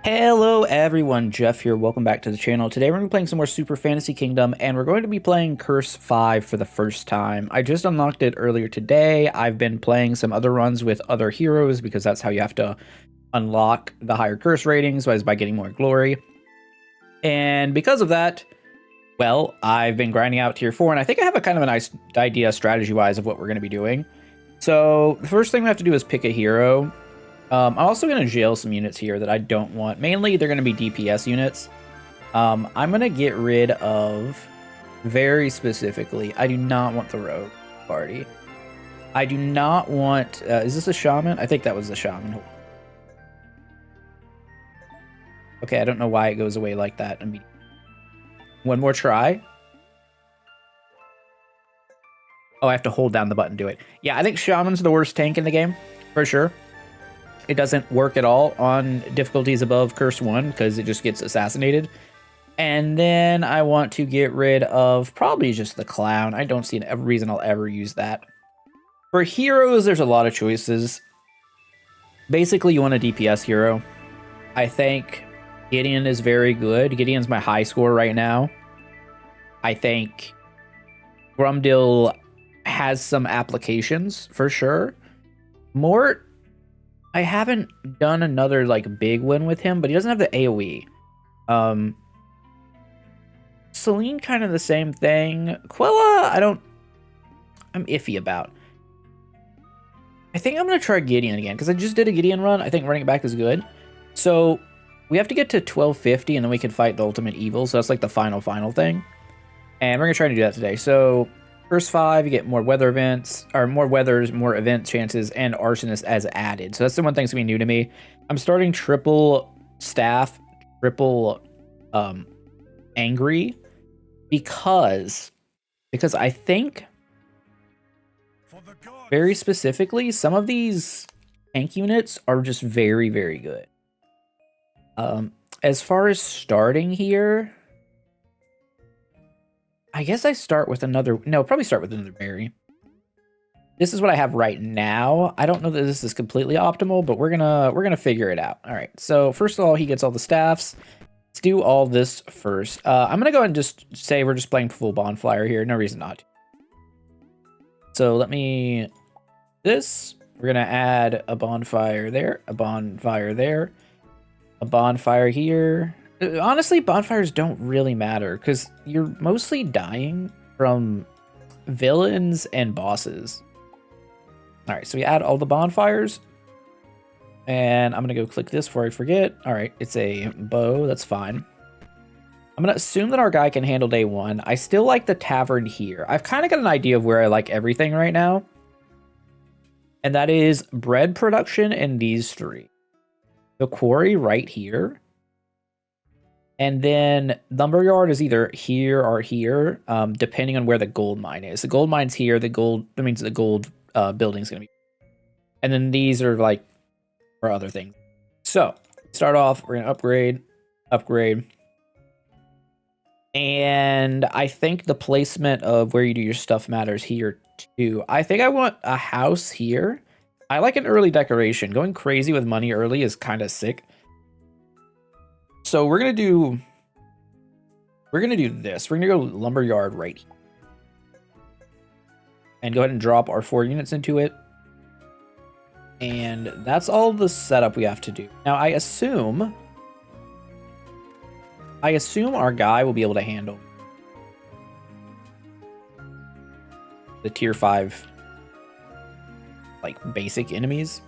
Hello everyone, Jeff here. Welcome back to the channel. Today we're going to be playing some more Super Fantasy Kingdom, and we're going to be playing Curse 5 for the first time. I just unlocked it earlier today. I've been playing some other runs with other heroes because that's how you have to unlock the higher curse ratings, is by getting more glory. And because of that, well, I've been grinding out tier 4, and I think I have a kind of a nice idea strategy-wise of what we're going to be doing. So the first thing we have to do is pick a hero. I'm also going to jail some units here that I don't want. Mainly, they're going to be DPS units. I'm going to get rid of, very specifically, I do not want the rogue party. I do not want... is this a shaman? I think that was the shaman. Okay, I don't know why it goes away like that immediately. One more try. Oh, I have to hold down the button to do it. Yeah, I think shaman's the worst tank in the game, for sure. It doesn't work at all on difficulties above Curse 1 because it just gets assassinated. And then I want to get rid of probably just the clown. I don't see a reason I'll ever use that. For heroes, there's a lot of choices. Basically, you want a DPS hero. I think Gideon is very good. Gideon's my high score right now. I think Grumdil has some applications for sure. Mort, I haven't done another like big win with him, but he doesn't have the AoE. Celine, kind of the same thing. Quilla, I'm iffy about. I think I'm gonna try Gideon again because I just did a Gideon run. I think running it back is good. So we have to get to 1250 and then we can fight the ultimate evil. So that's like the final thing. And we're gonna try to do that today. So Curse 5, you get more weather events, or more weathers, more event chances, and arsonist as added. So that's the one thing that's gonna be new to me. I'm starting triple staff, triple angry, because I think very specifically some of these tank units are just very, very good. As far as starting here, I guess I start with another... No, probably start with another berry. This is what I have right now. I don't know that this is completely optimal, but we're gonna figure it out. All right. So first of all, he gets all the staffs. Let's do all this first. I'm gonna go ahead and just say we're just playing full bonfire here. No reason not to. So let me... This. We're gonna add a bonfire there, a bonfire there, a bonfire here. Honestly, bonfires don't really matter because you're mostly dying from villains and bosses. All right, so we add all the bonfires. And I'm going to go click this before I forget. All right, it's a bow. That's fine. I'm going to assume that our guy can handle day 1. I still like the tavern here. I've kind of got an idea of where I like everything right now. And that is bread production and these 3. The quarry right here. And then lumberyard is either here or here, depending on where the gold mine is. The gold mine's here. That means the gold building's gonna be. And then these are like for other things. So start off. We're gonna upgrade, and I think the placement of where you do your stuff matters here too. I think I want a house here. I like an early decoration. Going crazy with money early is kind of sick. So we're gonna do this. We're gonna go lumberyard right here. And go ahead and drop our 4 units into it. And that's all the setup we have to do. Now I assume our guy will be able to handle the tier 5 like basic enemies.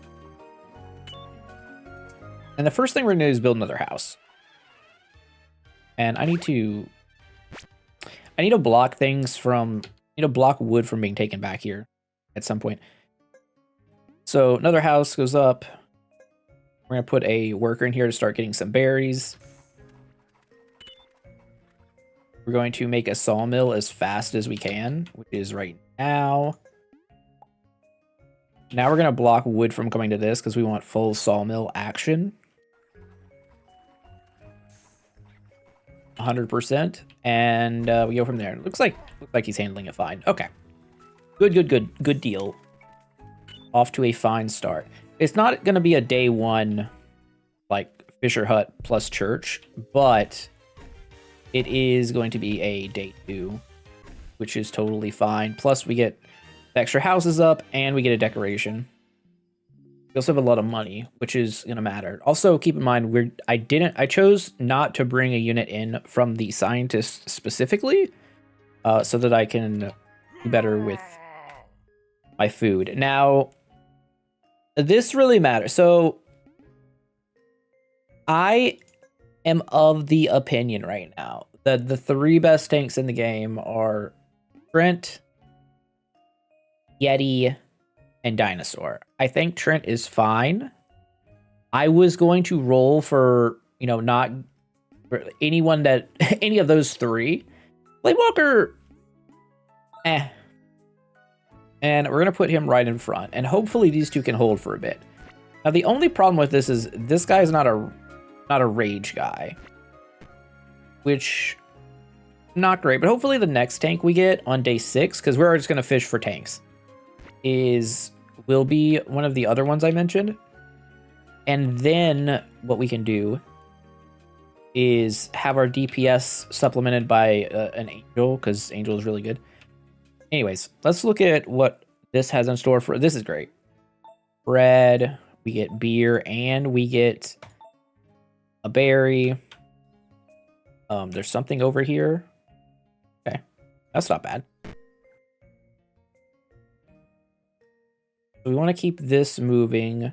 And the first thing we're gonna do is build another house. And I need to block things from, block wood from being taken back here at some point. So another house goes up. We're going to put a worker in here to start getting some berries. We're going to make a sawmill as fast as we can, which is right now. Now we're going to block wood from coming to this because we want full sawmill action. 100%, and we go from there. Looks like he's handling it fine. Okay, good deal. Off to a fine start. It's not going to be a day 1 like Fisher Hut plus church, but it is going to be a day 2, which is totally fine. Plus, we get extra houses up, and we get a decoration. We also have a lot of money, which is going to matter. Also, keep in mind, I chose not to bring a unit in from the scientists specifically, so that I can do better with my food. Now, this really matters. So, I am of the opinion right now that the 3 best tanks in the game are Trent, Yeti, and Dinosaur. I think Trent is fine. I was going to roll for, not for anyone that, any of those 3. Bladewalker, And we're going to put him right in front. And hopefully these 2 can hold for a bit. Now, the only problem with this is this guy is not a rage guy. Which, not great. But hopefully the next tank we get on day 6, because we're just going to fish for tanks, will be one of the other ones I mentioned. And then what we can do is have our DPS supplemented by an Angel, because Angel is really good. Anyways, let's look at what this has in store for. This is great. Bread, we get beer, and we get a berry. There's something over here. Okay, that's not bad. We want to keep this moving. We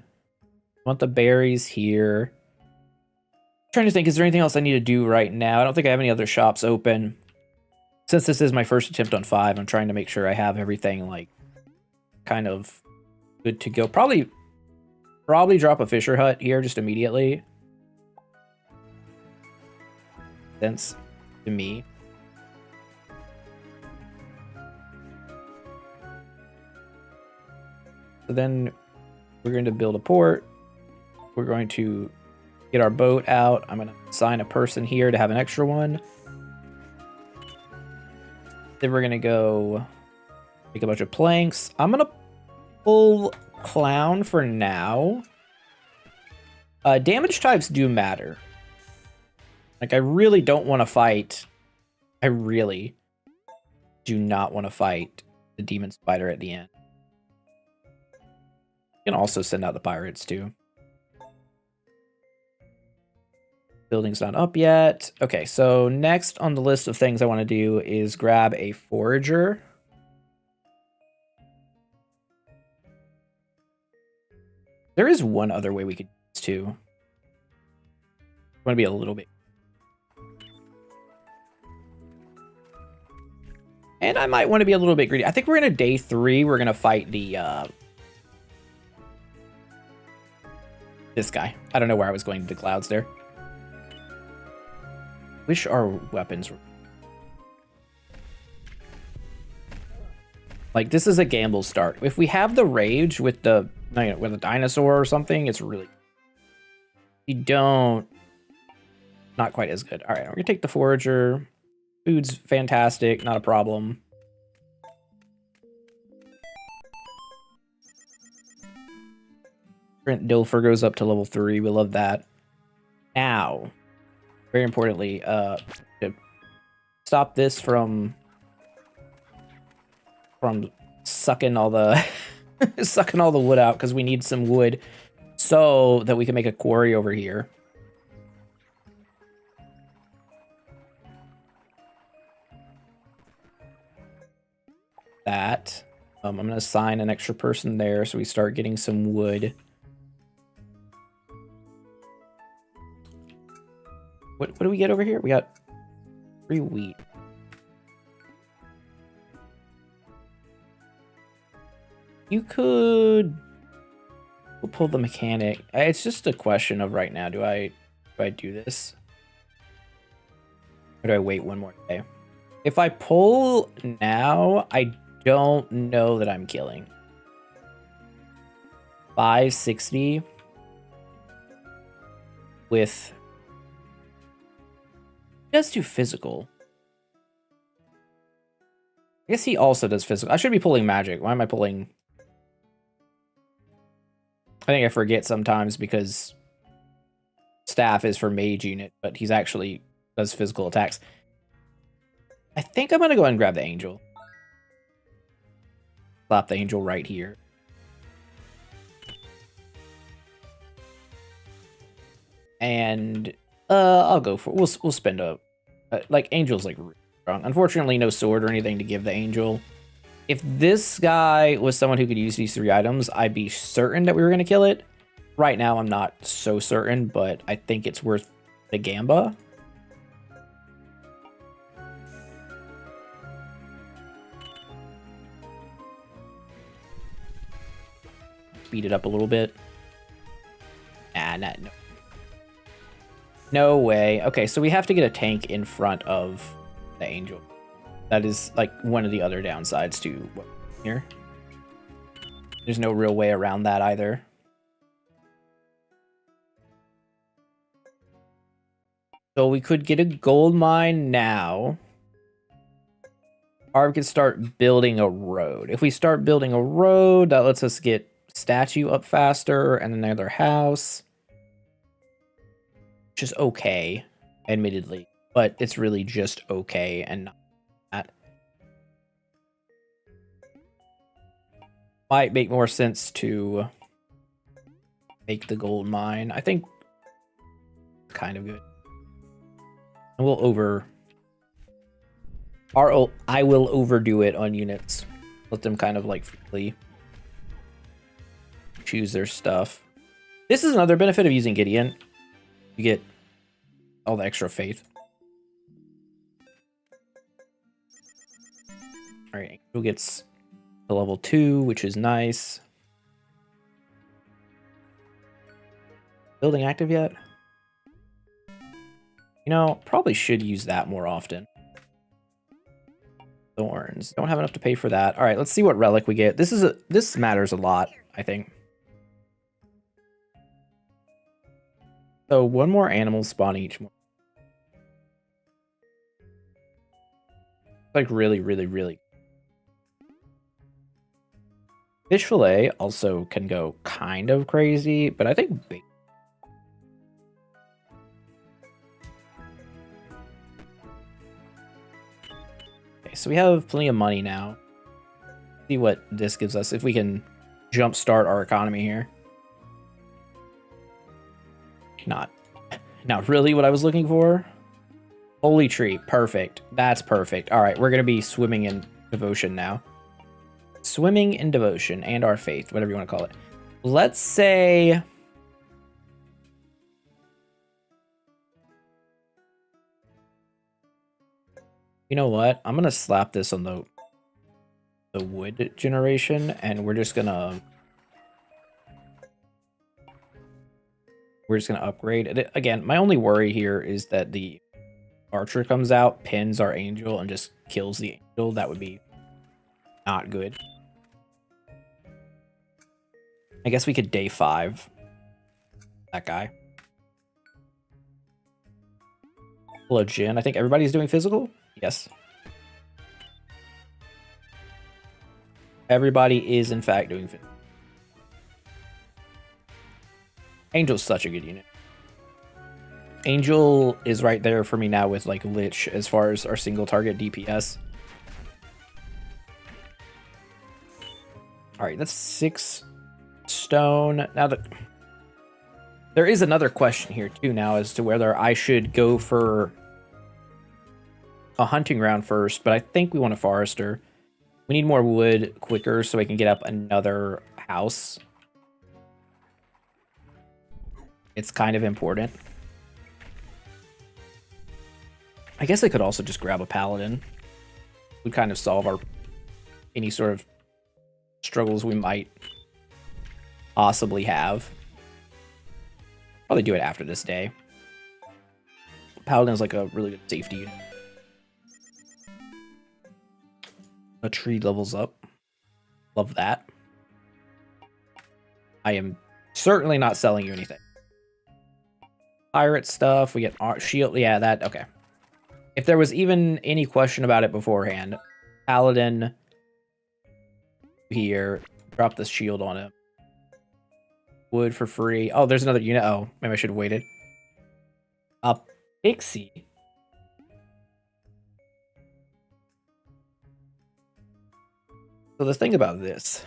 want the berries here. I'm trying to think, is there anything else I need to do right now? I don't think I have any other shops open. Since this is my first attempt on 5, I'm trying to make sure I have everything, like, kind of good to go. Probably drop a Fisher Hut here just immediately. Sense to me. So then we're going to build a port. We're going to get our boat out. I'm going to assign a person here to have an extra one. Then we're going to go make a bunch of planks. I'm going to pull Clown for now. Damage types do matter. Like, I really don't want to fight. I really do not want to fight the Demon Spider at the end. You can also send out the pirates, too. Building's not up yet. Okay, so next on the list of things I want to do is grab a forager. There is one other way we could do this, too. I want to be a little bit. And I might want to be a little bit greedy. I think we're in a day 3. We're going to fight the... this guy. I don't know where I was going to the clouds there. Wish our weapons were... Like, this is a gamble start. If we have the rage with the... with a dinosaur or something, it's really... You don't... Not quite as good. Alright, we're going to take the forager. Food's fantastic, not a problem. Trent Dilfer goes up to level 3. We love that. Now, very importantly, to stop this from sucking all the sucking all the wood out, because we need some wood so that we can make a quarry over here. That. I'm going to assign an extra person there so we start getting some wood. What do we get over here? We got 3 wheat. You could... We'll pull the mechanic. It's just a question of right now. Do I do this? Or do I wait one more day? If I pull now, I don't know that I'm killing. 560 with... He does do physical. I guess he also does physical. I should be pulling magic. Why am I pulling... I think I forget sometimes because staff is for mage unit, but he's actually does physical attacks. I think I'm gonna go ahead and grab the angel. Slap the angel right here. And I'll go for we'll spend a like angel's like really strong. Unfortunately, no sword or anything to give the angel. If this guy was someone who could use these 3 items, I'd be certain that we were gonna kill it. Right now, I'm not so certain, but I think it's worth the gamba. Speed it up a little bit. No. No way. Okay, so we have to get a tank in front of the angel. That is like one of the other downsides to what here. There's no real way around that either. So we could get a gold mine now. Or we could start building a road. If we start building a road, that lets us get statue up faster and another house. Which is okay, admittedly. But it's really just okay and not that. Might make more sense to make the gold mine. I think kind of good. And we'll I will overdo it on units. Let them kind of like freely choose their stuff. This is another benefit of using Gideon. You get all the extra faith. Alright, Angel gets to level 2, which is nice. Building active yet? You know, probably should use that more often. Thorns. Don't have enough to pay for that. Alright, let's see what relic we get. This matters a lot, I think. So one more animal spawn each more. Like really, really, really. Fish fillet also can go kind of crazy, but I think bait. Okay, so we have plenty of money now. See what this gives us if we can jumpstart our economy here. Not really what I was looking for. Holy tree, perfect. That's perfect. All right, we're gonna be swimming in devotion now. Swimming in devotion and our faith, whatever you want to call it. Let's say you know what? I'm gonna slap this on the wood generation, and we're just gonna upgrade it. Again, my only worry here is that the archer comes out, pins our angel, and just kills the angel. That would be not good. I guess we could day 5 that guy. Hello, Jin. I think everybody's doing physical? Yes. Everybody is, in fact, doing physical. Angel's such a good unit. Angel is right there for me now with, like, Lich as far as our single target DPS. Alright, that's 6 stone. Now that there is another question here too now as to whether I should go for a hunting ground first, but I think we want a forester. We need more wood quicker so we can get up another house. It's kind of important. I guess I could also just grab a paladin. Would kind of solve our any sort of struggles we might possibly have. Probably do it after this day. Paladin's like a really good safety unit. A tree levels up. Love that. I am certainly not selling you anything. Pirate stuff. We get shield. Yeah, that. Okay. If there was even any question about it beforehand, Paladin here. Drop this shield on him. Wood for free. Oh, there's another unit. Oh, maybe I should have waited. Pixie. So the thing about this.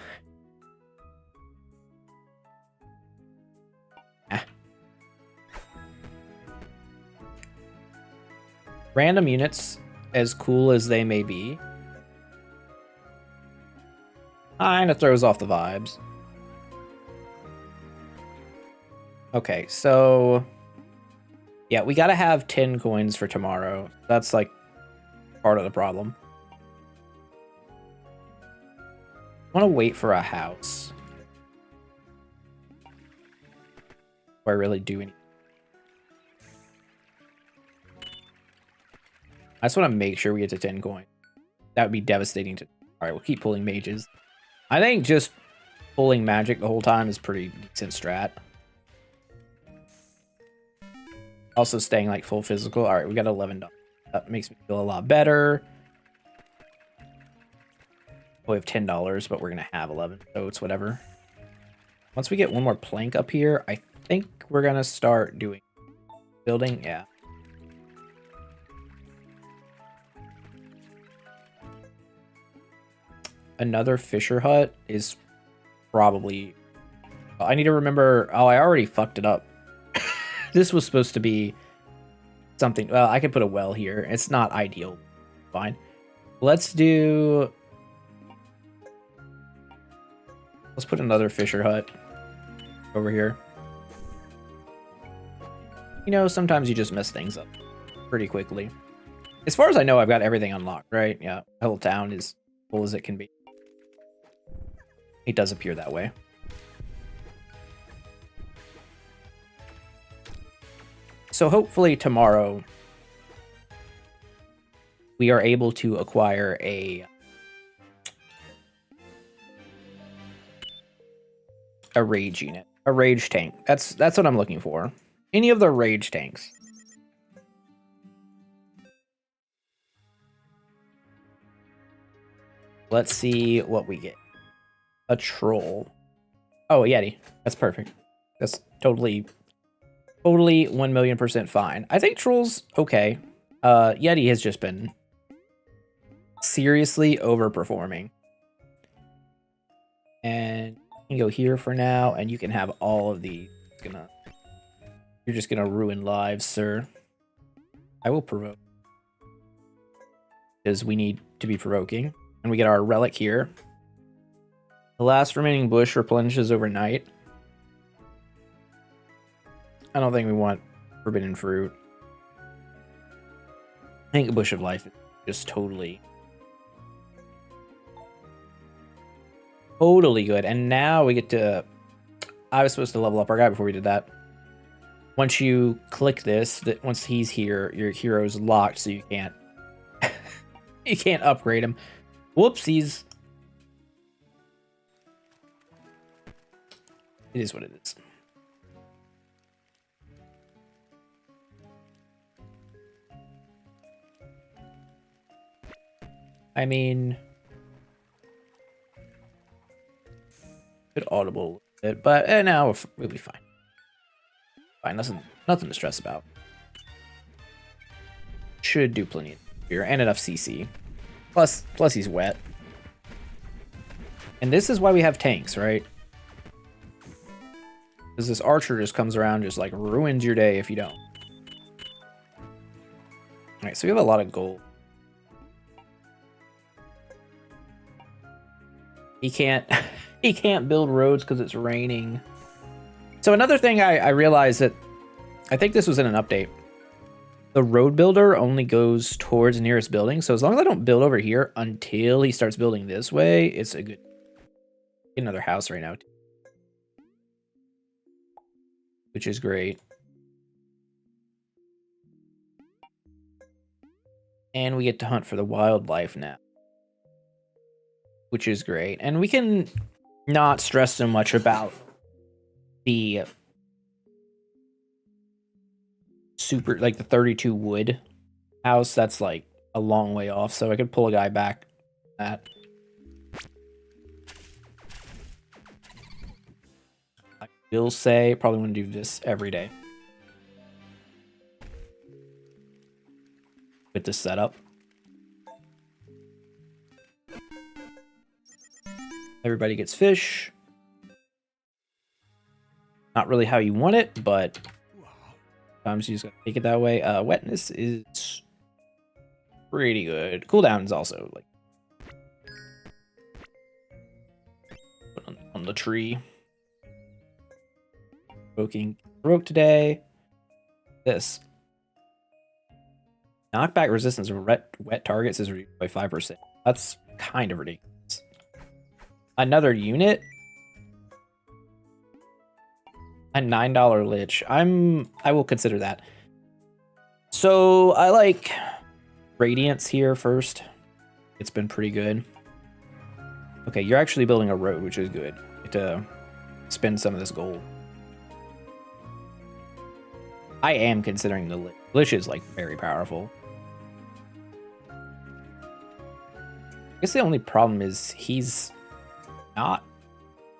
Random units, as cool as they may be, kind of throws off the vibes. Okay, so yeah, we gotta have 10 coins for tomorrow. That's like part of the problem. I want to wait for a house. Do I really do anything? I just want to make sure we get to 10 coins. That would be devastating to... Alright, we'll keep pulling mages. I think just pulling magic the whole time is pretty decent strat. Also staying like full physical. Alright, we got $11. That makes me feel a lot better. We have $10, but we're going to have 11, so it's whatever. Once we get one more plank up here, I think we're going to start doing building. Yeah. Another fisher hut is probably... I need to remember... Oh, I already fucked it up. This was supposed to be something... Well, I could put a well here. It's not ideal. Fine. Let's do... Let's put another fisher hut over here. You know, sometimes you just mess things up pretty quickly. As far as I know, I've got everything unlocked, right? Yeah, the whole town is full as it can be. It does appear that way. So hopefully tomorrow we are able to acquire a rage unit, a rage tank. That's what I'm looking for. Any of the rage tanks. Let's see what we get. A troll. Oh, a yeti. That's perfect. That's totally 1,000,000% fine. I think troll's okay. Yeti has just been seriously overperforming. And you can go here for now, and you can have all of these. You're just gonna ruin lives, sir. I will provoke. Because we need to be provoking. And we get our relic here. The last remaining bush replenishes overnight. I don't think we want forbidden fruit. I think a bush of life is just totally good. And now we get to... I was supposed to level up our guy before we did that. Once you click this, once he's here, your hero's locked, so you can't you can't upgrade him. Whoopsies. It is what it is. I mean, bit audible, but now we'll be fine. Fine, nothing to stress about. Should do plenty here and enough CC. Plus he's wet. And this is why we have tanks, right? Because this archer just comes around, just like ruins your day if you don't. Alright, so we have a lot of gold. He can't build roads because it's raining. So another thing I realized that I think this was in an update. The road builder only goes towards nearest building. So as long as I don't build over here until he starts building this way, it's a good... Get another house right now. Which is great. And we get to hunt for the wildlife now. Which is great. And we can not stress so much about the the 32 wood house. That's like a long way off, so I could pull a guy back that. I will say probably want to do this every day. with this setup. Everybody gets fish. Not really how you want it, but sometimes you just gotta take it that way. Wetness is pretty good. Cooldown is also like put on the tree. Provoking broke today. This knockback resistance of wet targets is reduced by 5%. That's kind of ridiculous. Another unit. A $9 lich. I will consider that. So I like Radiance here first. It's been pretty good. Okay, you're actually building a road, which is good. You get to spend some of this gold. I am considering the lich. Lich is like very powerful. I guess the only problem is he's not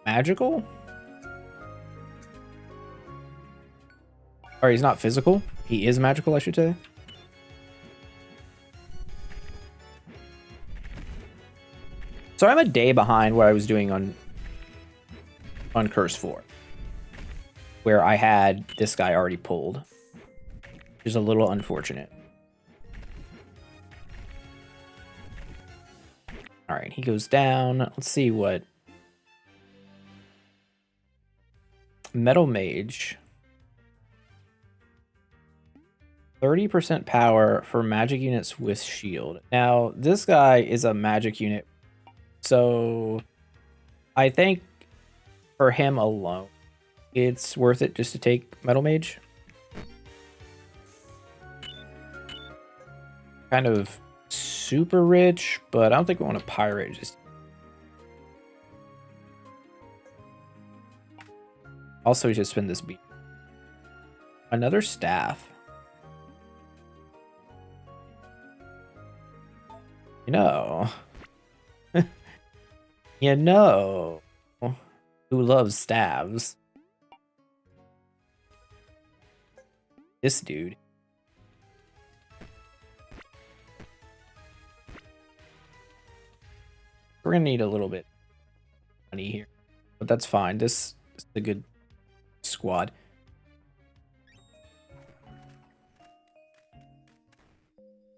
magical. Or he's not physical. He is magical, I should say. So I'm a day behind what I was doing on Curse 4. Where I had this guy already pulled. Which is a little unfortunate. Alright, he goes down. Let's see what... Metal Mage. 30% power for magic units with shield. Now, this guy is a magic unit. So, I think for him alone, it's worth it just to take Metal Mage. Kind of super rich, but I don't think we want to pirate just... Also, we should spend this beat. Another staff. You know, you know, who loves staves? This dude. We're gonna need a little bit of money here, but that's fine. This is a good squad.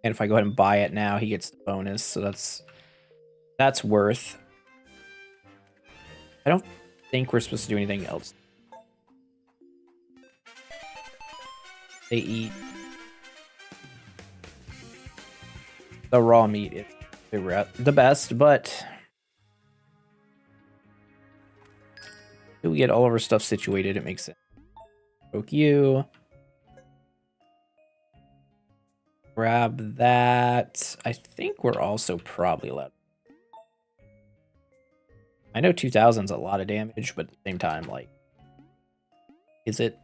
And if I go ahead and buy it now, he gets the bonus, so that's worth. I don't think we're supposed to do anything else. They eat the raw meat. They were at the best, but we get all of our stuff situated. It makes sense. Poke you. Grab that. I think we're also probably allowed. I know 2000's a lot of damage, but at the same time, like, is it?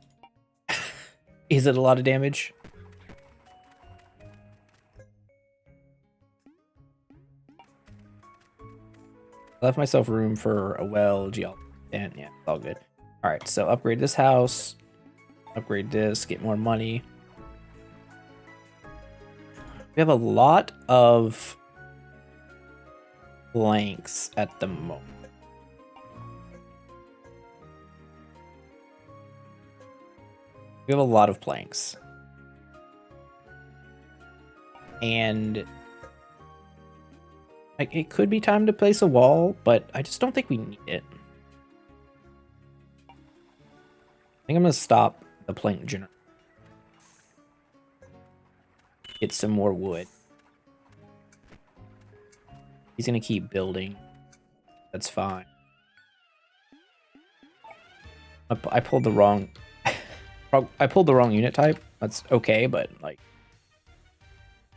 Is it a lot of damage? I left myself room for a well, geology, and yeah, it's all good. All right, so upgrade this house, upgrade this, get more money. We have a lot of blanks at the moment. We have a lot of planks. And like, it could be time to place a wall, but I just don't think we need it. I think I'm going to stop the plank generator. Get some more wood. He's going to keep building. That's fine. I pulled the wrong... I pulled the wrong unit type. That's okay, but like...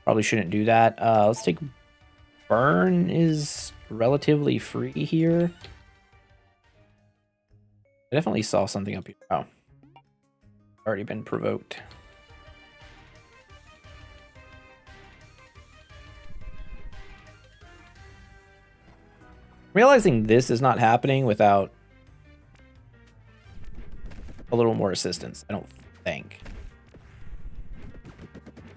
Probably shouldn't do that. Let's take... Burn is relatively free here. I definitely saw something up here. Oh. Already been provoked. Realizing this is not happening without a little more assistance, I don't think.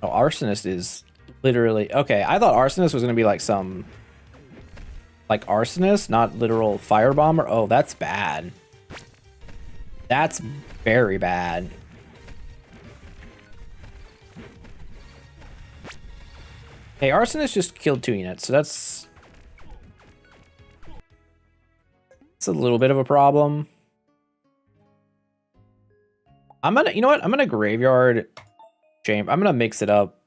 Oh, arsonist is Literally. Okay, I thought arsonist was gonna be like some like arsonist, not literal firebomber. Oh, that's bad. That's very bad. Hey, arsonist just killed 2 units, so that's a little bit of a problem. I'm gonna, you know what? I'm gonna graveyard chamber. I'm gonna mix it up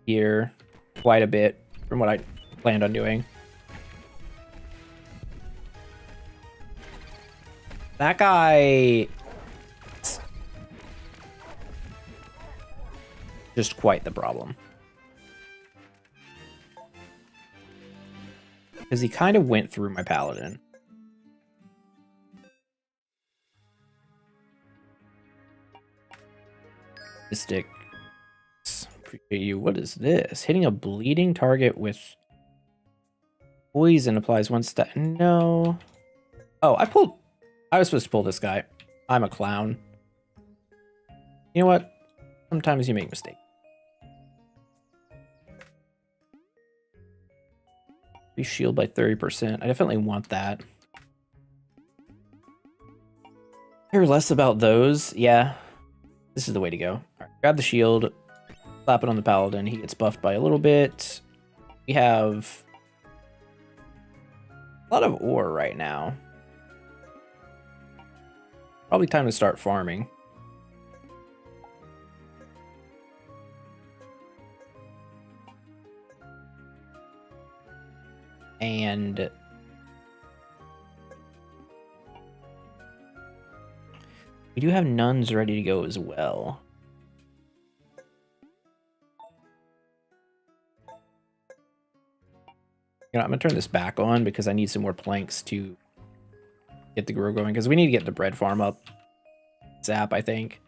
here quite a bit from what I planned on doing. That guy just quite the problem. Because he kind of went through my paladin. Mystic. Appreciate you. What is this? Hitting a bleeding target with poison applies 1 stat. No. Oh, I was supposed to pull this guy. I'm a clown. You know what? Sometimes you make mistakes. Shield by 30%. I definitely want that. Care less about those. Yeah. This is the way to go. All right, grab the shield. Slap it on the paladin. He gets buffed by a little bit. We have a lot of ore right now. Probably time to start farming. And we do have nuns ready to go as well. You know, I'm gonna turn this back on because I need some more planks to get the grow going, because we need to get the bread farm up. Zap, I think.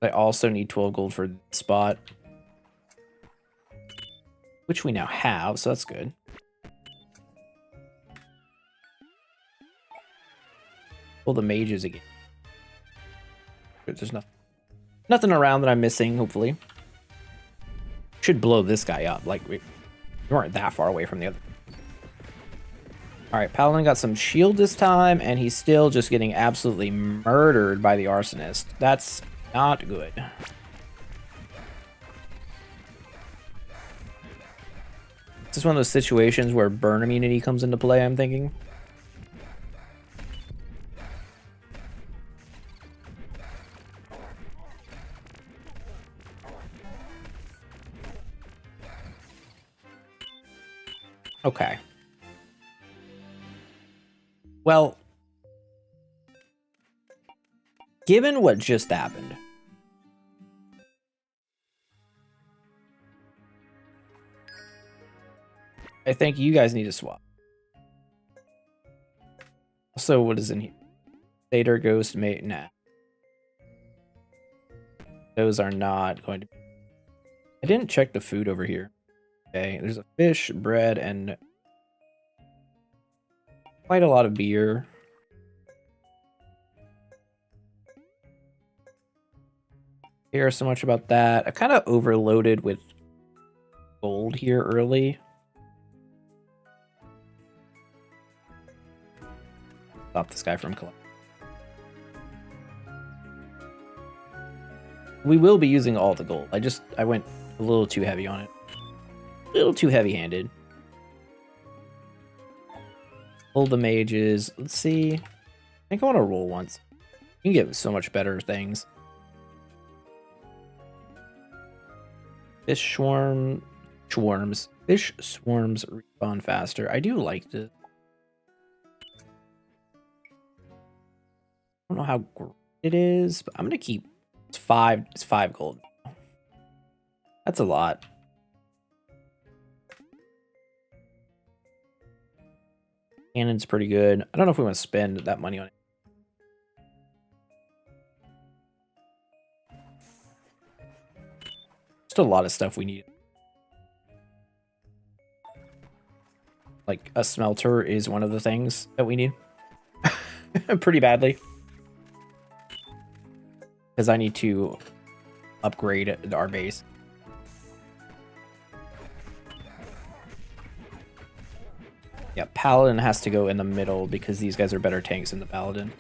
I also need 12 gold for the spot, which we now have, so that's good. Pull the mages again. There's nothing around that I'm missing, hopefully. Should blow this guy up. Like, we weren't that far away from the other. Alright, Paladin got some shield this time, and he's still just getting absolutely murdered by the arsonist. That's not good. This is one of those situations where burn immunity comes into play, I'm thinking. Okay. Well, given what just happened, I think you guys need to swap. Also, what is in here? Satyr, Ghost, Mate, nah. Those are not going to be... I didn't check the food over here. Okay, there's a fish, bread, and quite a lot of beer. Care so much about that. I kind of overloaded with gold here early. Stop this guy from collecting. We will be using all the gold. I went a little too heavy on it. A little too heavy-handed. Pull the mages. Let's see. I think I want to roll once. You can get so much better things. Fish swarms. Fish swarms respawn faster. I do like this. I don't know how great it is, but I'm gonna keep. It's 5 gold. That's a lot. Cannon's pretty good. I don't know if we want to spend that money on it. Just a lot of stuff we need. Like a smelter is one of the things that we need. Pretty badly. Because I need to upgrade our base. Yeah, paladin has to go in the middle because these guys are better tanks than the paladin.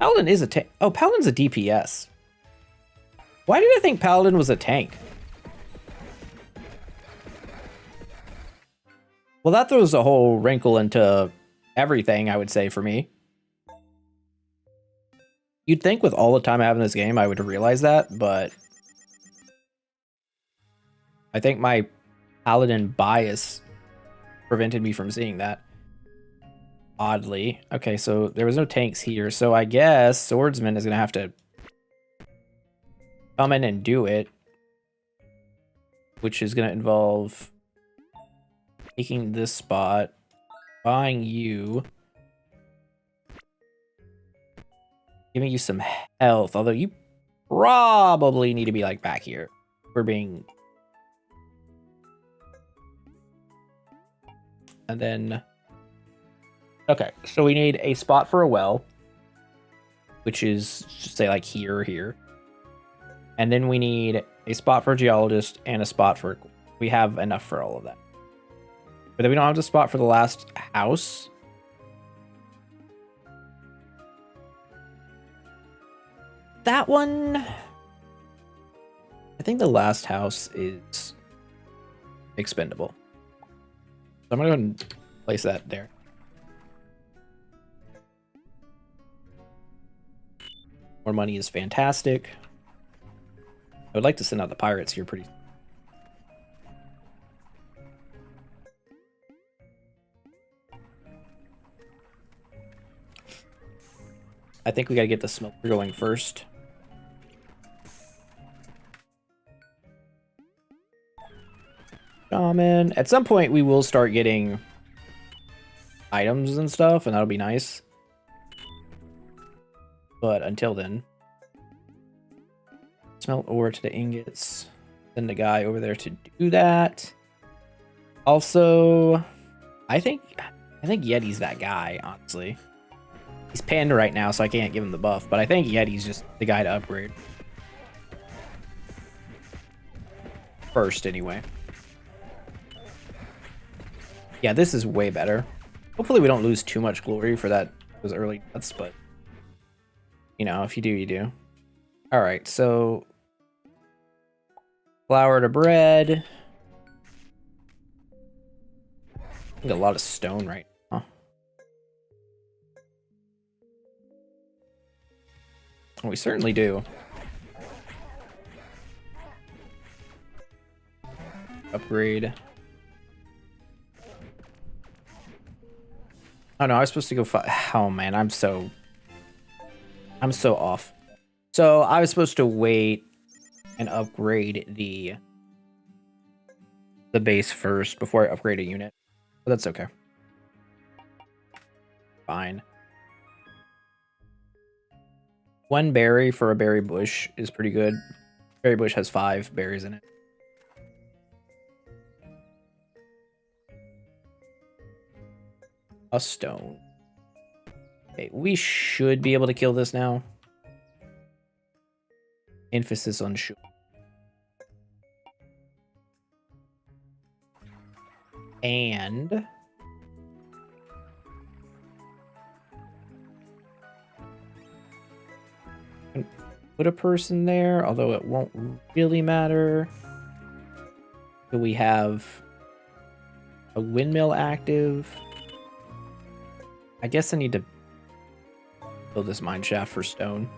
Paladin is a tank. Oh, paladin's a DPS. Why did I think paladin was a tank? Well, that throws a whole wrinkle into everything, I would say, for me. You'd think with all the time I have in this game, I would realize that, but I think my paladin bias prevented me from seeing that. Oddly. Okay, so there was no tanks here, so I guess swordsman is going to have to come in and do it, which is going to involve taking this spot, buying you, giving you some health, although you probably need to be like back here. We're being... And then... Okay, so we need a spot for a well, which is, just say, like, here or here. And then we need a spot for a geologist and a spot for... We have enough for all of that. But then we don't have the spot for the last house. That one... I think the last house is expendable. So I'm going to go ahead and place that there. More money is fantastic. I would like to send out the pirates here pretty... I think we gotta get the smelter going first. Shaman. At some point, we will start getting items and stuff, and that'll be nice. But until then, smelt ore to the ingots. Send a guy over there to do that. Also, I think Yeti's that guy, honestly. He's panda right now, so I can't give him the buff, but I think Yeti's just the guy to upgrade. First, anyway. Yeah, this is way better. Hopefully we don't lose too much glory for those early deaths, but... You know, if you do, you do. Alright, so... Flour to bread. I think a lot of stone right now. We certainly do. Upgrade. Oh no, I was supposed to go oh man, I'm so off. So I was supposed to wait and upgrade the base first before I upgrade a unit. But that's okay. Fine. One berry for a berry bush is pretty good. Berry bush has 5 berries in it. A stone. Okay, we should be able to kill this now. Emphasis on should. And put a person there, although it won't really matter. Do we have a windmill active? I guess I need to build this mine shaft for stone.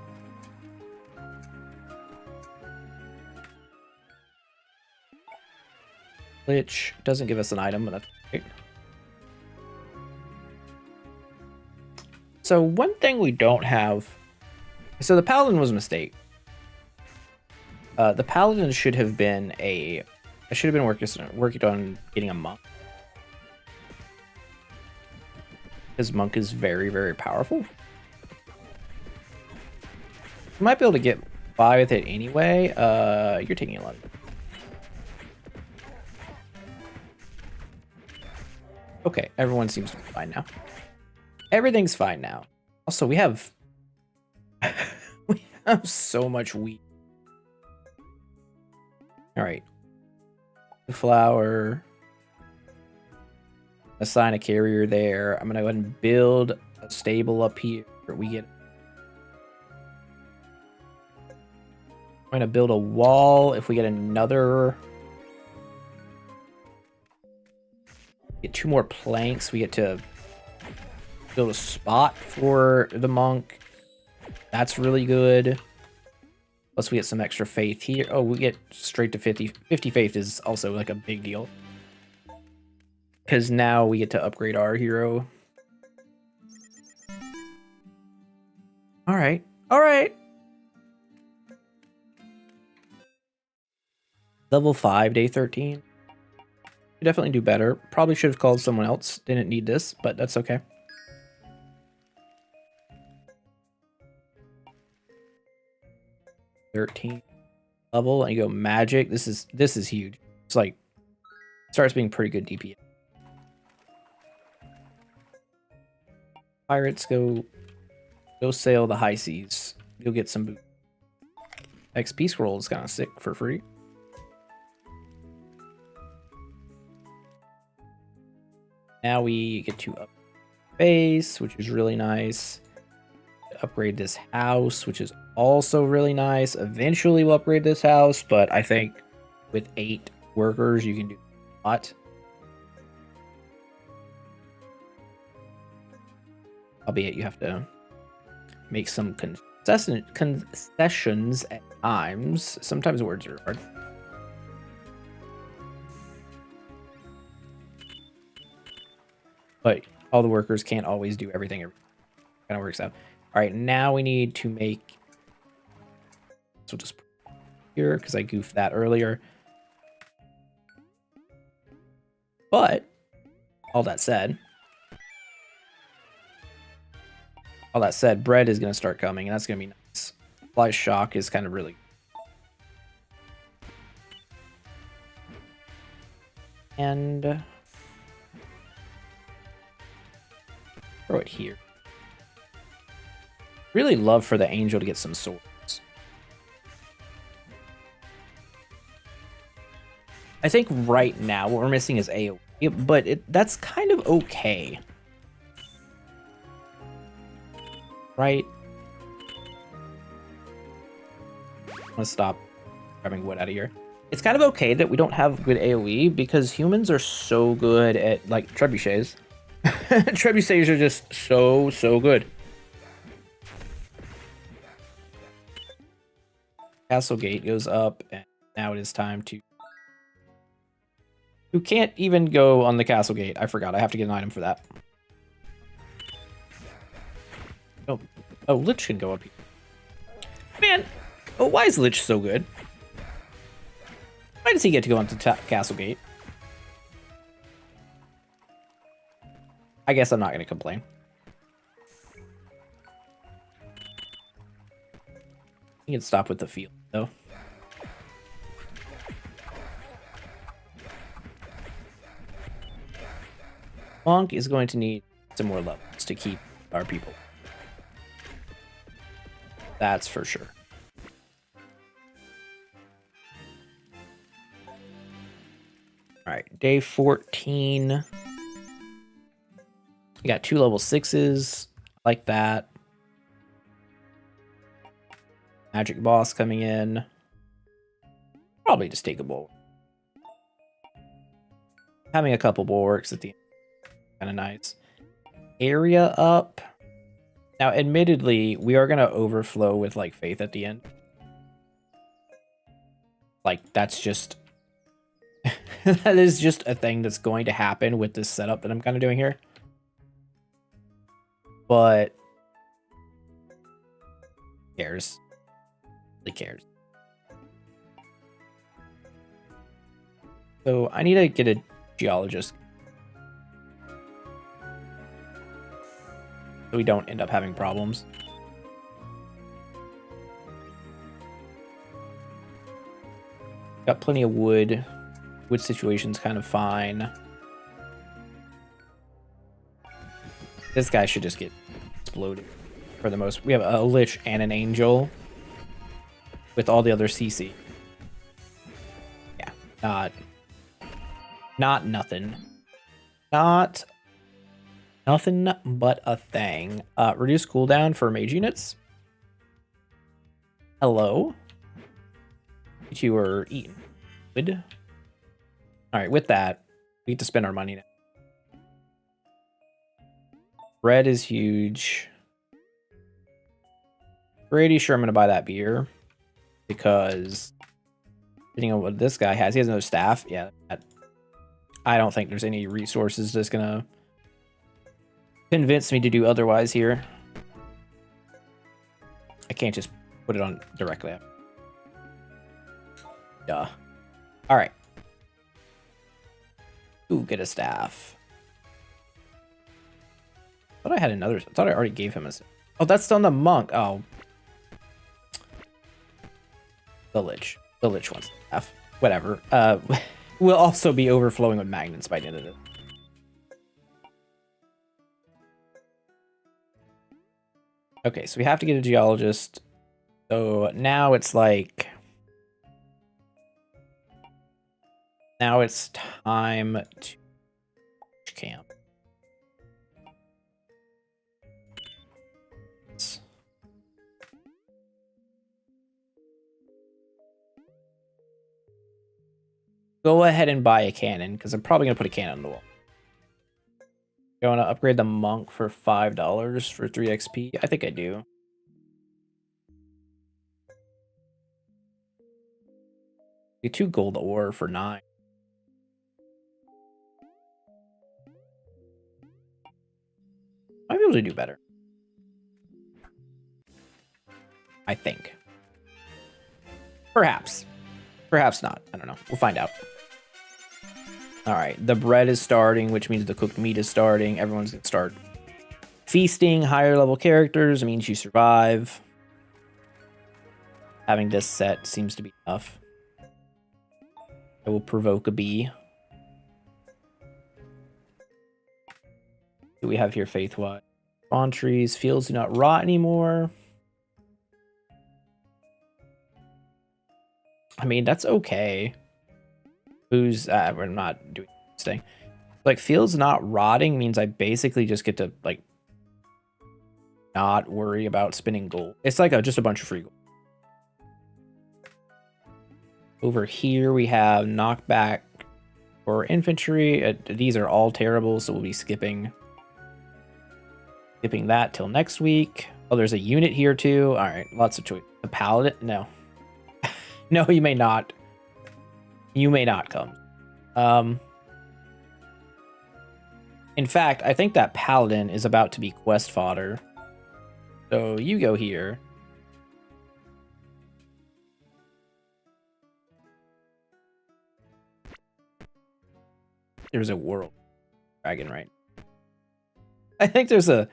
Which doesn't give us an item, but that's great. So one thing we don't have... So the paladin was a mistake. The paladin should have been I should have been working on getting a monk. Because monk is very, very powerful. You might be able to get by with it anyway. You're taking a lot of it. Okay, everyone seems to be fine now. Everything's fine now. Also, we have so much wheat. All right. The flour. Assign a carrier there. I'm gonna go ahead and build a stable up here. We get. I'm gonna build a wall. If we get another, get 2 more planks. We get to build a spot for the monk. That's really good. Plus we get some extra faith here. Oh, we get straight to 50. 50 faith is also like a big deal. Because now we get to upgrade our hero. Alright. Alright. Level 5, day 13. We definitely do better. Probably should have called someone else. Didn't need this, but that's okay. Level and you go magic. This is huge. It's like starts being pretty good DPS. Pirates go sail the high seas. You'll get some boot. XP scroll is kind of sick for free. Now we get to up base, which is really nice. Upgrade this house, which is also really nice. Eventually we'll upgrade this house, but I think with 8 workers you can do a lot. Albeit you have to make some concessions at times. Sometimes words are hard. But all the workers can't always do everything. It kind of works out. All right, now we need to make. So just here because I goofed that earlier. But all that said, bread is going to start coming, and that's going to be nice. Fly shock is kind of really. And throw it here. Really love for the angel to get some swords. I think right now what we're missing is AoE, but that's kind of okay. Right? I'm gonna stop grabbing wood out of here. It's kind of okay that we don't have good AoE because humans are so good at like trebuchets. Trebuchets are just so good. Castle gate goes up, and now it is time to. You can't even go on the castle gate. I forgot. I have to get an item for that. Oh, Lich can go up here. Man, oh, why is Lich so good? Why does he get to go onto castle gate? I guess I'm not going to complain. You can stop with the field, though. Monk is going to need some more levels to keep our people. That's for sure. All right, day 14. We got 2 level 6s. Like that. Magic boss coming in. Probably just take a bulwark. Having a couple bulwarks at the end. Kind of nice. Area up. Now, admittedly, we are going to overflow with, like, faith at the end. Like, that's just... that is just a thing that's going to happen with this setup that I'm kind of doing here. But... who cares? Really cares. So, I need to get a geologist. So we don't end up having problems. Got plenty of wood. Wood situation's kind of fine. This guy should just get exploded for the most. We have a Lich and an Angel with all the other CC. Yeah, not nothing. Not nothing but a thing. Reduce cooldown for mage units. Hello. You two are eating. Good. Alright, with that, we get to spend our money now. Bread is huge. Pretty sure I'm gonna buy that beer. Because depending on what this guy has, he has no staff. Yeah, I don't think there's any resources that's gonna convince me to do otherwise here. I can't just put it on directly up. Duh. All right. Ooh, get a staff. I thought I had another. I thought I already gave him a. Oh, that's on the monk. Oh. The lich. The lich wants staff. Whatever. We'll also be overflowing with magnets by the end of it. Okay, so we have to get a geologist. So now it's like... Now it's time to camp. Go ahead and buy a cannon, because I'm probably going to put a cannon on the wall. You want to upgrade the monk for $5 for 3 XP? I think I do. Get 2 gold ore for 9. Might be able to do better. I think. Perhaps. Perhaps not. I don't know. We'll find out. Alright, the bread is starting, which means the cooked meat is starting. Everyone's going to start feasting. Higher level characters means you survive. Having this set seems to be enough. I will provoke a bee. What do we have here faith-wise? Spawn trees. Fields do not rot anymore. I mean, that's okay. Who's we're not doing this thing. Like, fields not rotting means I basically just get to like not worry about spinning gold. It's like just a bunch of free gold. Over here we have knockback for infantry. These are all terrible, so we'll be skipping that till next week. Oh, there's a unit here too. All right, lots of choice. The paladin? No. No, you may not. You may not come. In fact, I think that paladin is about to be quest fodder. So you go here. There's a world dragon, right? I think there's a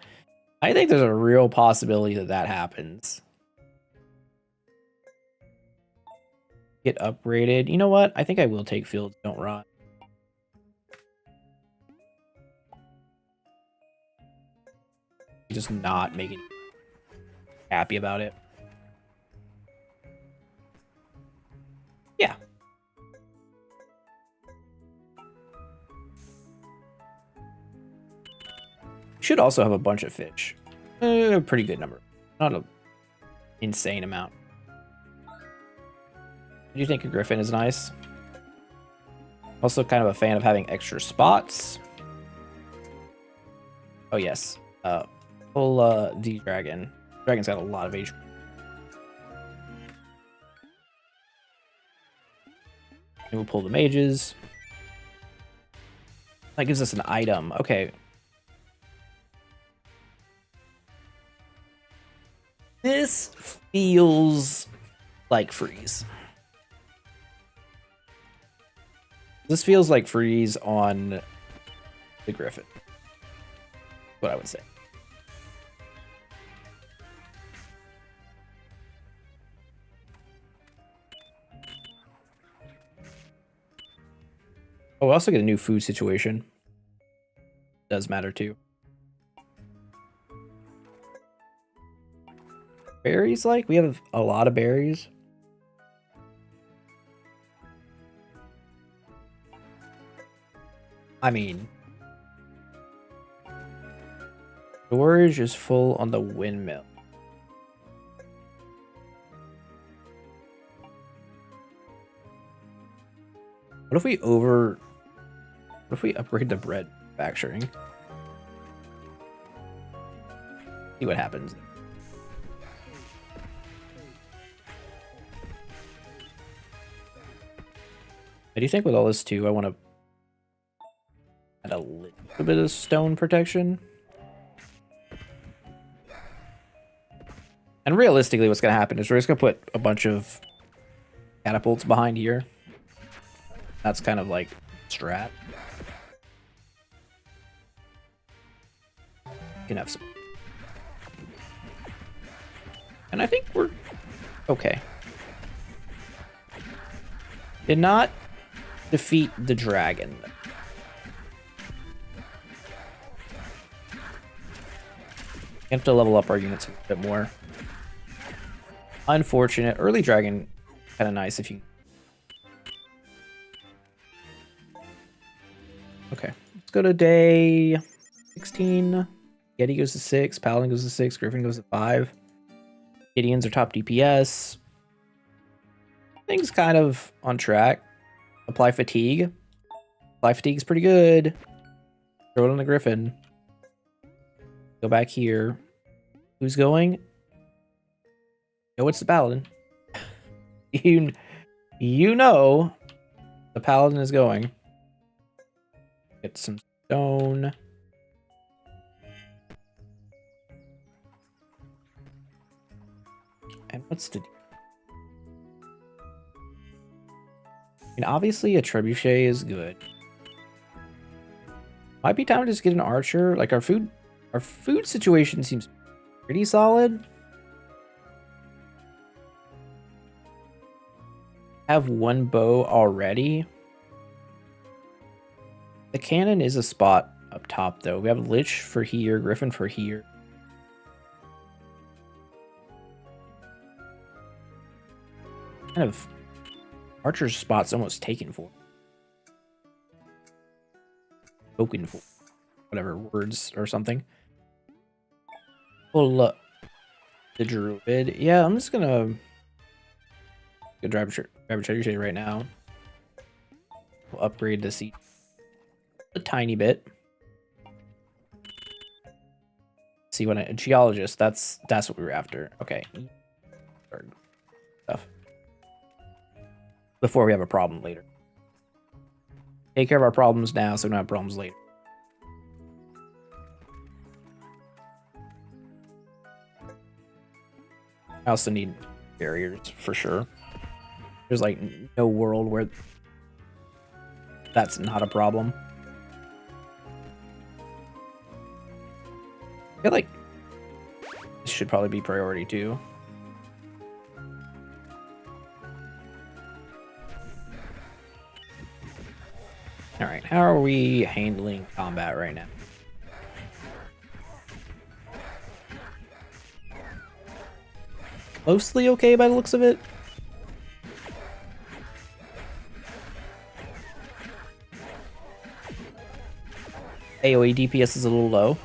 real possibility that happens. Get upgraded. You know what? I think I will take fields don't rot. Just not making happy about it. Yeah. Should also have a bunch of fish. A pretty good number. Not an insane amount. Do you think a griffin is nice? Also kind of a fan of having extra spots. Oh yes. Pull the dragon. Dragon's got a lot of HP. And we'll pull the mages. That gives us an item. Okay. This feels like freeze. This feels like freeze on the griffin. What I would say. Oh, we also get a new food situation. Does matter too. Berries, like? We have a lot of berries. I mean, Storage is full on the windmill. What if we upgrade the bread manufacturing? See what happens. I do think with all this too, I want to add a little bit of stone protection. And realistically, what's going to happen is we're just going to put a bunch of catapults behind here. That's kind of like strat. You can have some. And I think we're okay. Did not defeat the dragon. We have to level up our units a bit more. Unfortunate. Early dragon, kind of nice if you... Okay, let's go to day 16. Yeti goes to 6, Paladin goes to 6, Griffin goes to 5. Gideons are top DPS. Things kind of on track. Apply fatigue. Apply fatigue is pretty good. Throw it on the Griffin. Go back here. Who's going? No, it's the Paladin. You know the Paladin is going. Get some stone. And what's the... I mean, obviously a trebuchet is good. Might be time to just get an archer. Like our food situation seems pretty solid. Have one bow already. The cannon is a spot up top though. We have Lich for here, Griffin for here. Kind of archer's spot's almost taken for. Spoken for. Whatever words or something. Pull up the druid. Yeah, I'm just gonna go grab a treasure shade right now. We'll upgrade the seat a tiny bit. See what a geologist. That's what we were after. Okay. Stuff. Before we have a problem later. Take care of our problems now so we don't have problems later. I also need barriers for sure. There's like no world where that's not a problem. I feel like this should probably be priority too. Alright, how are we handling combat right now? Mostly okay by the looks of it. AoE DPS is a little low.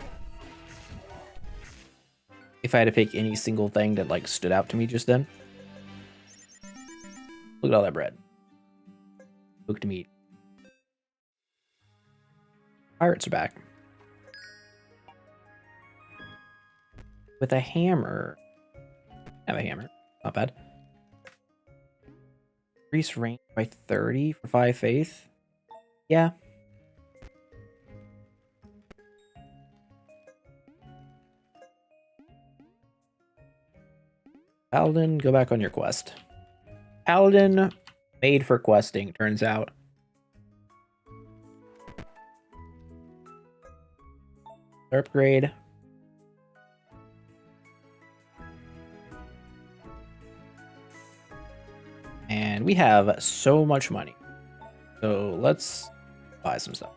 If I had to pick any single thing that like stood out to me just then. Look at all that bread. Cooked meat. Pirates are back. With a hammer. I have a hammer. Not bad. Increase range by 30 for 5 faith. Yeah. Paladin, go back on your quest. Paladin made for questing, turns out. Upgrade. And we have so much money. So let's buy some stuff.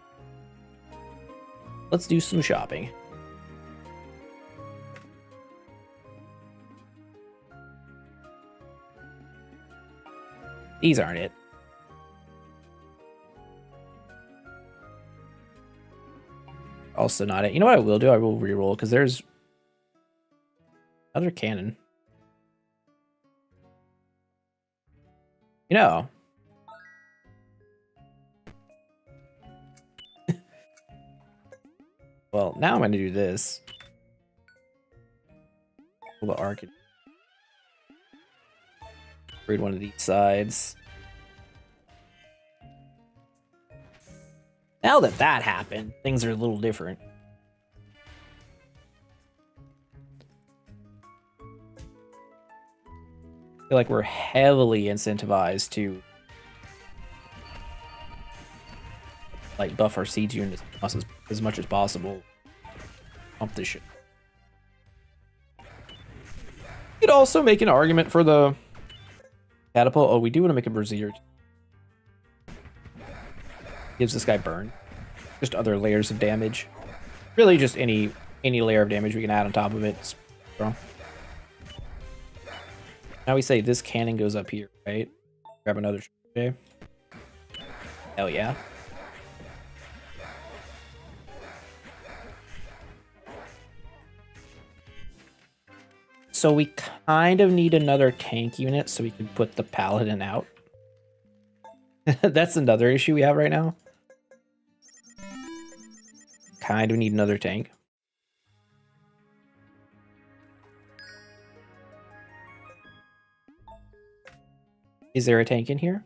Let's do some shopping. These aren't it. Also not it. You know what I will do? I will reroll because there's another cannon. You know. Well, now I'm going to do this. Pull the arc. Read one of these sides. Now that that happened, things are a little different. I feel like we're heavily incentivized to like buff our siege units as much as possible. Pump this shit. You could also make an argument for the catapult. Oh, we do want to make a brazier. Gives this guy burn. Just other layers of damage. Really just any layer of damage we can add on top of it. It's strong. Now we say this cannon goes up here, right? Grab another okay. Hell yeah. So we kind of need another tank unit so we can put the paladin out. That's another issue we have right now. Kind of need another tank. Is there a tank in here?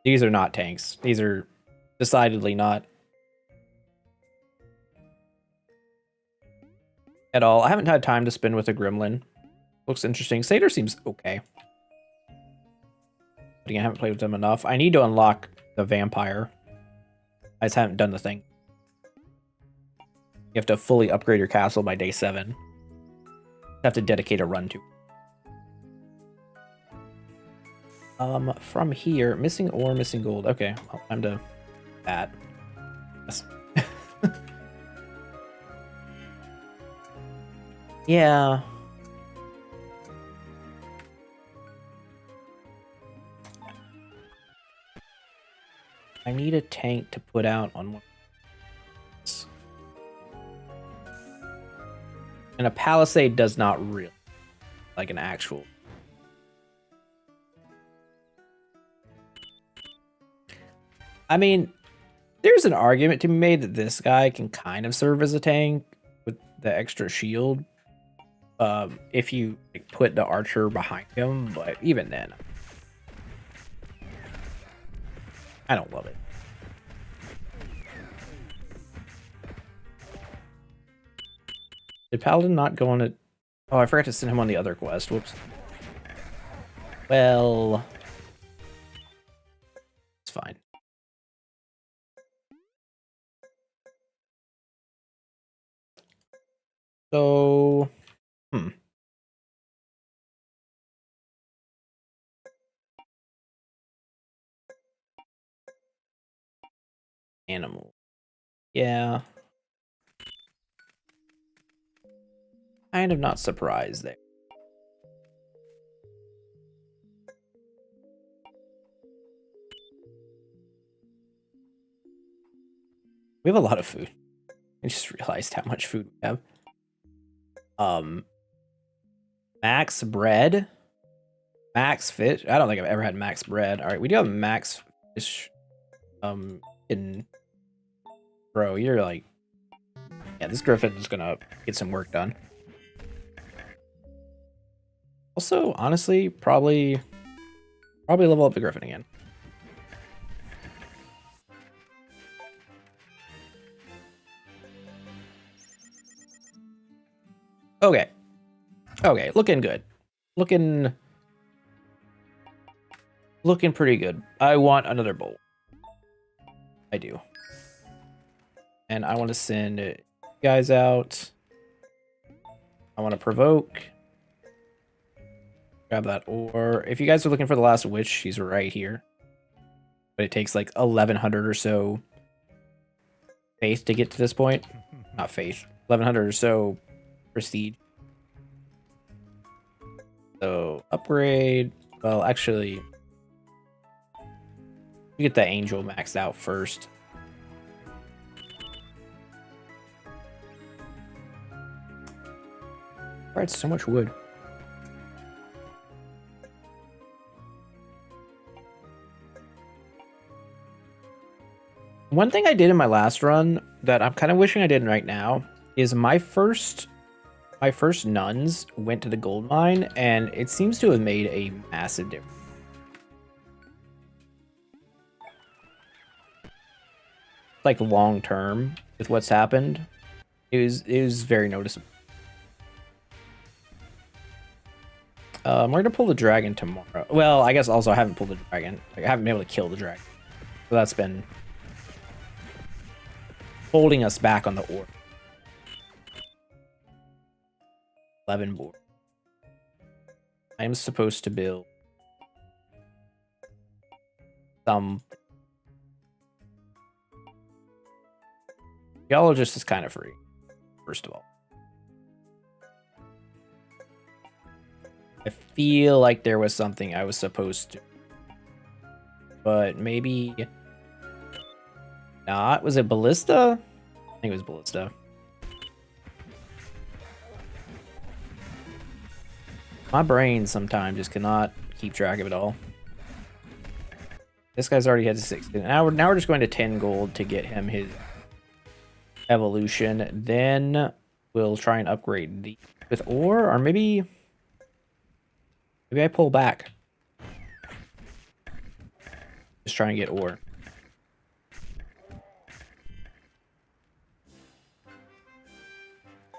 These are not tanks. These are decidedly not at all. I haven't had time to spend with a gremlin. Looks interesting. Satyr seems okay. But again, I haven't played with them enough. I need to unlock the vampire. I just haven't done the thing. You have to fully upgrade your castle by day 7. You have to dedicate a run to. From here, missing ore, missing gold. Okay, well, time to that. Yes. Yeah. I need a tank to put out on one. And a palisade does not really like an actual. I mean, there's an argument to be made that this guy can kind of serve as a tank with the extra shield. If you like, put the archer behind him, but even then, I don't love it. Did Paladin not go on it? Oh, I forgot to send him on the other quest. Whoops. Well, it's fine. So, Animal. Yeah. Kind of not surprised there. We have a lot of food. I just realized how much food we have. Max bread. Max fish. I don't think I've ever had max bread. All right, we do have max fish. In bro, you're like, yeah, this griffin is gonna get some work done. Also, honestly, probably level up the griffin again. Okay. Okay, looking good. Looking pretty good. I want another bolt. I do. And I want to send you guys out. I want to provoke. Grab that ore. If you guys are looking for the last witch, she's right here. But it takes like 1100 or so faith to get to this point. Not faith. 1100 or so prestige. So upgrade. Well, actually, we get the angel maxed out first. Alright, so much wood. One thing I did in my last run that I'm kind of wishing I did right now is my first nuns went to the gold mine, and it seems to have made a massive difference. Like long term with what's happened, it was very noticeable. We're gonna pull the dragon tomorrow. Well, I guess also I haven't pulled the dragon. Like, I haven't been able to kill the dragon, so that's been holding us back on the ore. 11 board. I'm supposed to build some. Geologist is kind of free, first of all. I feel like there was something I was supposed to, but maybe not. Was it ballista? I think it was ballista. My brain sometimes just cannot keep track of it all. This guy's already had 16. Now we're just going to 10 gold to get him his evolution. Then we'll try and upgrade the with ore, or maybe I pull back. Just try and get ore.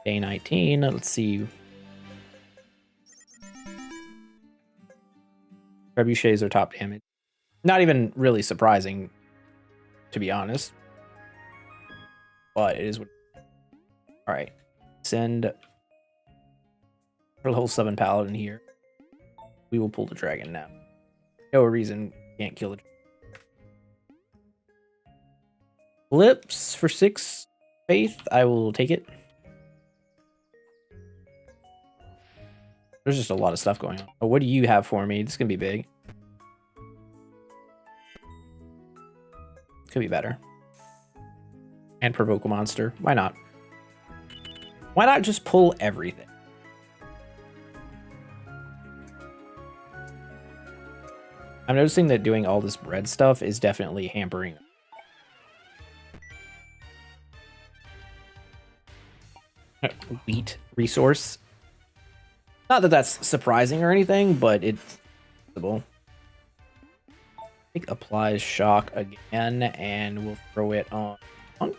Day 19. Let's see. Trebuchets are top damage. Not even really surprising, to be honest. But it is what. Alright. Send level 7 paladin here. We will pull the dragon now. No reason we can't kill the dragon. Flips for 6 faith. I will take it. There's just a lot of stuff going on. Oh, what do you have for me? This is going to be big. Could be better. And provoke a monster. Why not? Why not just pull everything? I'm noticing that doing all this bread stuff is definitely hampering. Wheat resource. Not that that's surprising or anything, but it's possible. I think applies shock again, and we'll throw it on Punk.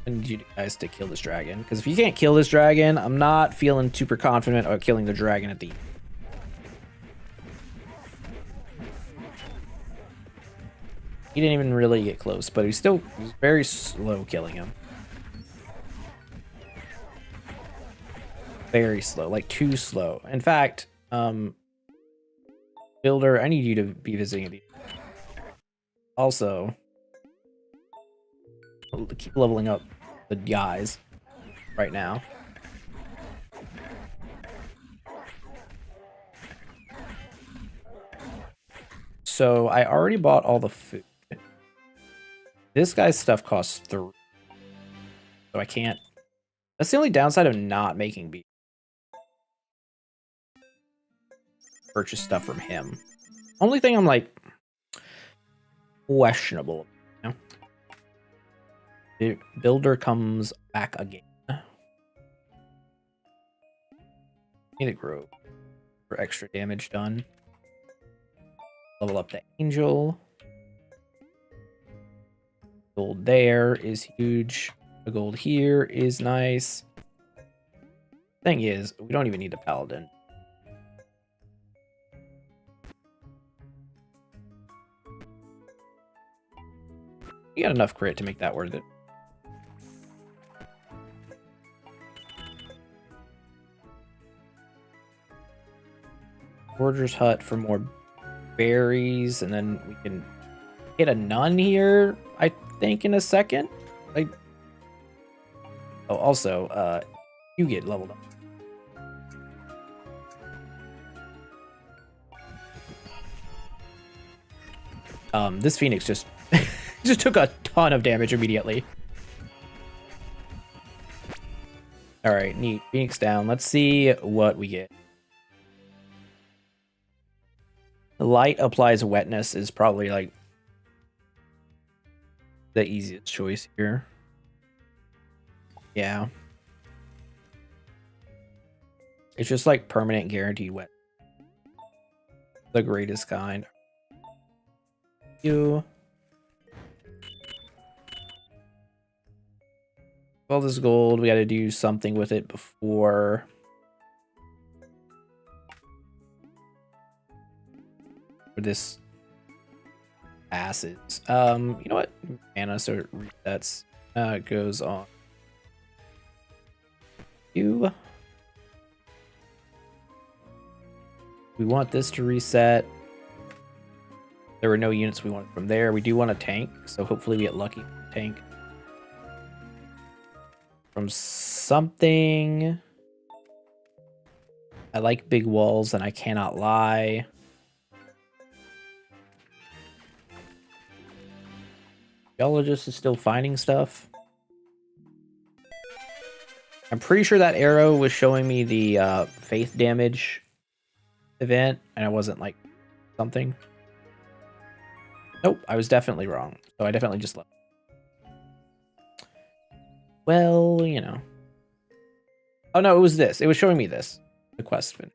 I need you guys to kill this dragon, because if you can't kill this dragon, I'm not feeling super confident about killing the dragon at the end. He didn't even really get close, but he's very slow killing him. Very slow, like too slow. In fact, Builder, I need you to be visiting the. Also, keep leveling up the guys right now. So I already bought all the food. This guy's stuff costs 3. So I can't. That's the only downside of not making beef. Purchase stuff from him. Only thing I'm like questionable. You know? The builder comes back again. Need a grove for extra damage done. Level up the angel. Gold there is huge. The gold here is nice. Thing is, we don't even need a paladin. You got enough crit to make that worth it. Forger's hut for more berries, and then we can get a nun here, I think, in a second. Like, oh, also, you get leveled up. This phoenix just just took a ton of damage immediately. All right, neat. Phoenix down. Let's see what we get. The light applies wetness is probably like the easiest choice here. Yeah. It's just like permanent guaranteed wet. The greatest kind. You. All this gold, we got to do something with it before this passes. You know what? Mana, so it resets. It goes on. You. We want this to reset. There were no units we wanted from there. We do want a tank, so hopefully we get lucky with the tank. From something. I like big walls, and I cannot lie. Geologist is still finding stuff. I'm pretty sure that arrow was showing me the faith damage event, and I wasn't like something. Nope, I was definitely wrong. So I definitely just left. Well, you know. Oh no, it was this. It was showing me this. The quest fin.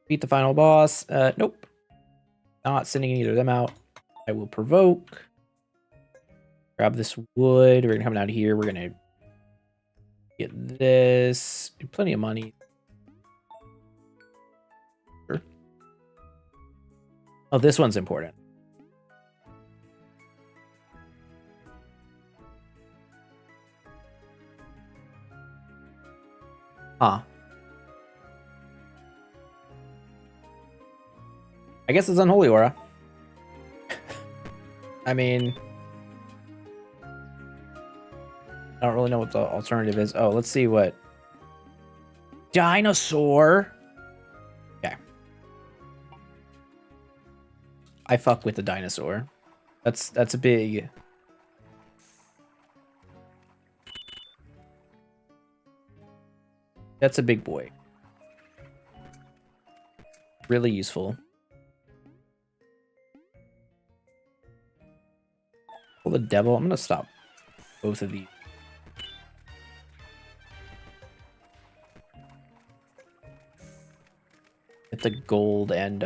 Beat the final boss. Nope. Not sending either of them out. I will provoke. Grab this wood. We're gonna come down here. We're gonna get this. Plenty of money. Sure. Oh, this one's important. Huh. I guess it's Unholy Aura. I mean, I don't really know what the alternative is. Oh, let's see what. Dinosaur. Okay. I fuck with the dinosaur. That's a big. That's a big boy. Really useful. Well, the devil. I'm gonna stop both of these. Get the gold and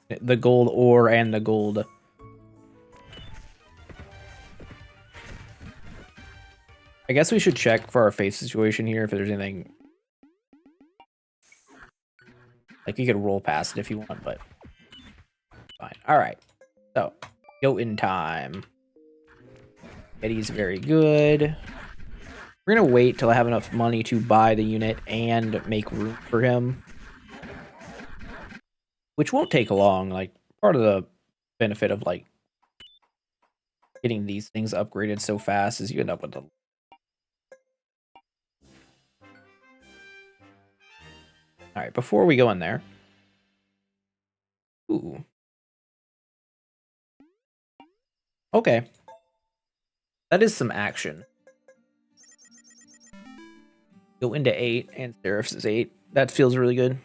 the gold ore and the gold. I guess we should check for our faith situation here if there's anything. Like you could roll past it if you want, but fine. All right. So, go in time. Yeti's very good. We're gonna wait till I have enough money to buy the unit and make room for him. Which won't take long. Like, part of the benefit of, like, getting these things upgraded so fast is you end up with the... Alright, before we go in there... Ooh. Okay. That is some action. Go into 8, and Seraph's is 8. That feels really good.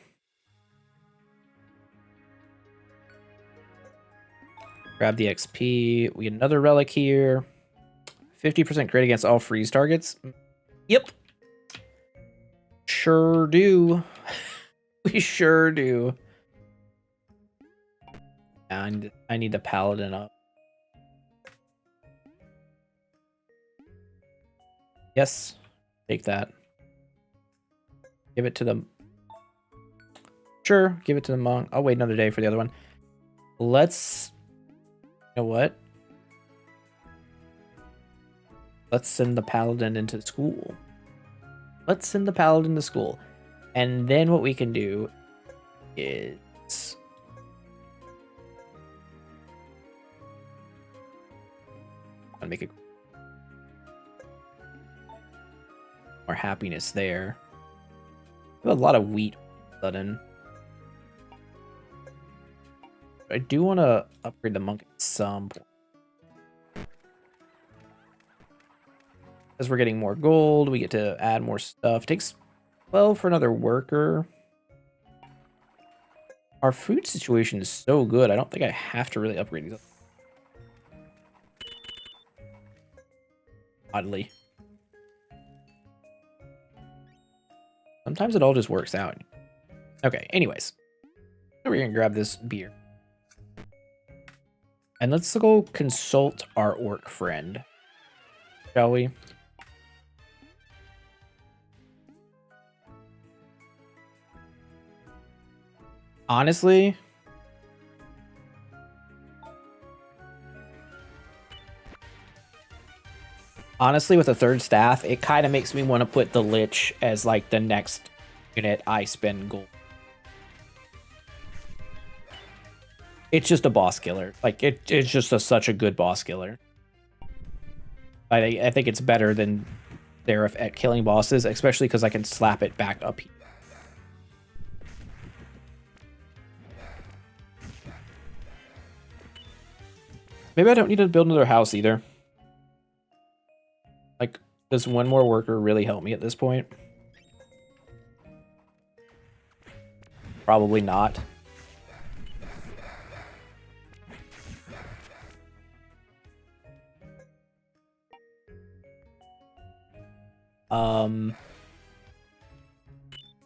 Grab the XP. We get another relic here. 50% crit against all freeze targets. Yep. Sure do. We sure do. And I need the paladin up. Yes. Take that. Give it to the... Sure, give it to the monk. I'll wait another day for the other one. Let's... You know what? Let's send the paladin into school. Let's send the paladin to school. And then what we can do is... I'll make it more happiness there. We have a lot of wheat sudden. I do want to upgrade the monk at some point. As we're getting more gold, we get to add more stuff. Takes 12 for another worker. Our food situation is so good. I don't think I have to really upgrade these. Oddly. Sometimes it all just works out. Okay, anyways. We're going to grab this beer. And let's go consult our orc friend. Shall we? Honestly, with a third staff, it kind of makes me want to put the Lich as like the next unit I spend gold. It's just a boss killer. Like it's just such a good boss killer. I think it's better than Seraph at killing bosses, especially because I can slap it back up here. Maybe I don't need to build another house either. Like, does one more worker really help me at this point? Probably not.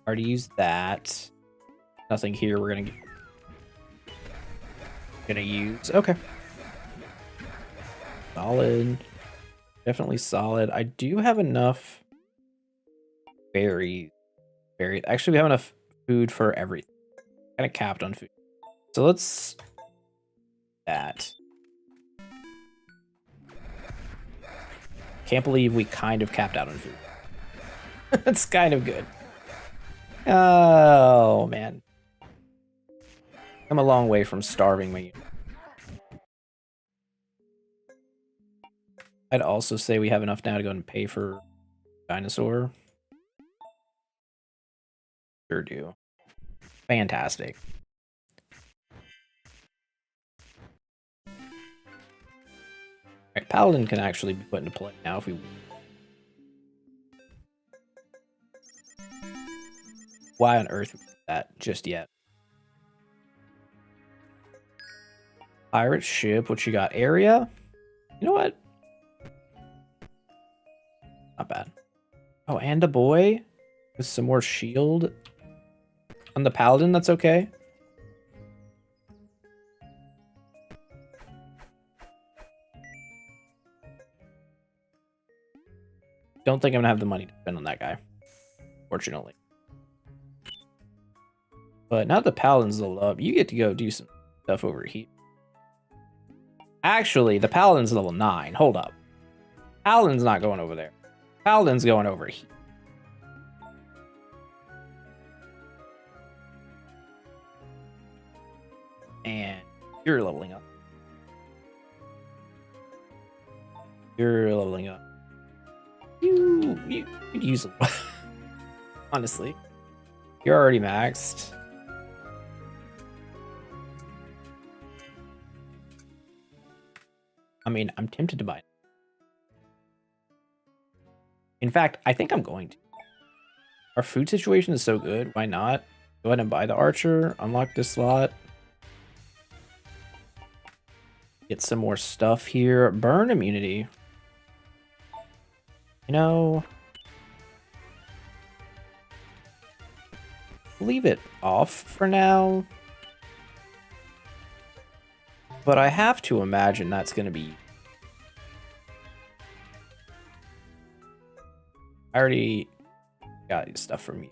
Already used that. Nothing here we're gonna use. Okay. Solid. Definitely solid. I do have enough berries. Actually, we have enough food for everything. Kind of capped on food. So let's that. Can't believe we kind of capped out on food. That's kind of good. Oh, man. I'm a long way from starving me. I'd also say we have enough now to go and pay for dinosaur. Sure do. Fantastic. Alright, paladin can actually be put into play now if we... Why on earth would we do that just yet? Pirate ship, what you got? Area? You know what? Not bad. Oh, and a boy with some more shield. On the paladin, that's okay. Don't think I'm gonna have the money to spend on that guy, fortunately. But now the paladin's level up, you get to go do some stuff over here. Actually, the paladin's level 9. Hold up. Paladin's not going over there. Paladin's going over here. And you're leveling up. You're leveling up. You could use them. Honestly. You're already maxed. I mean, I'm tempted to buy it. In fact, I think I'm going to. Our food situation is so good. Why not? Go ahead and buy the archer. Unlock this slot. Get some more stuff here. Burn immunity. You know, leave it off for now. But I have to imagine that's going to be... I already got stuff for me.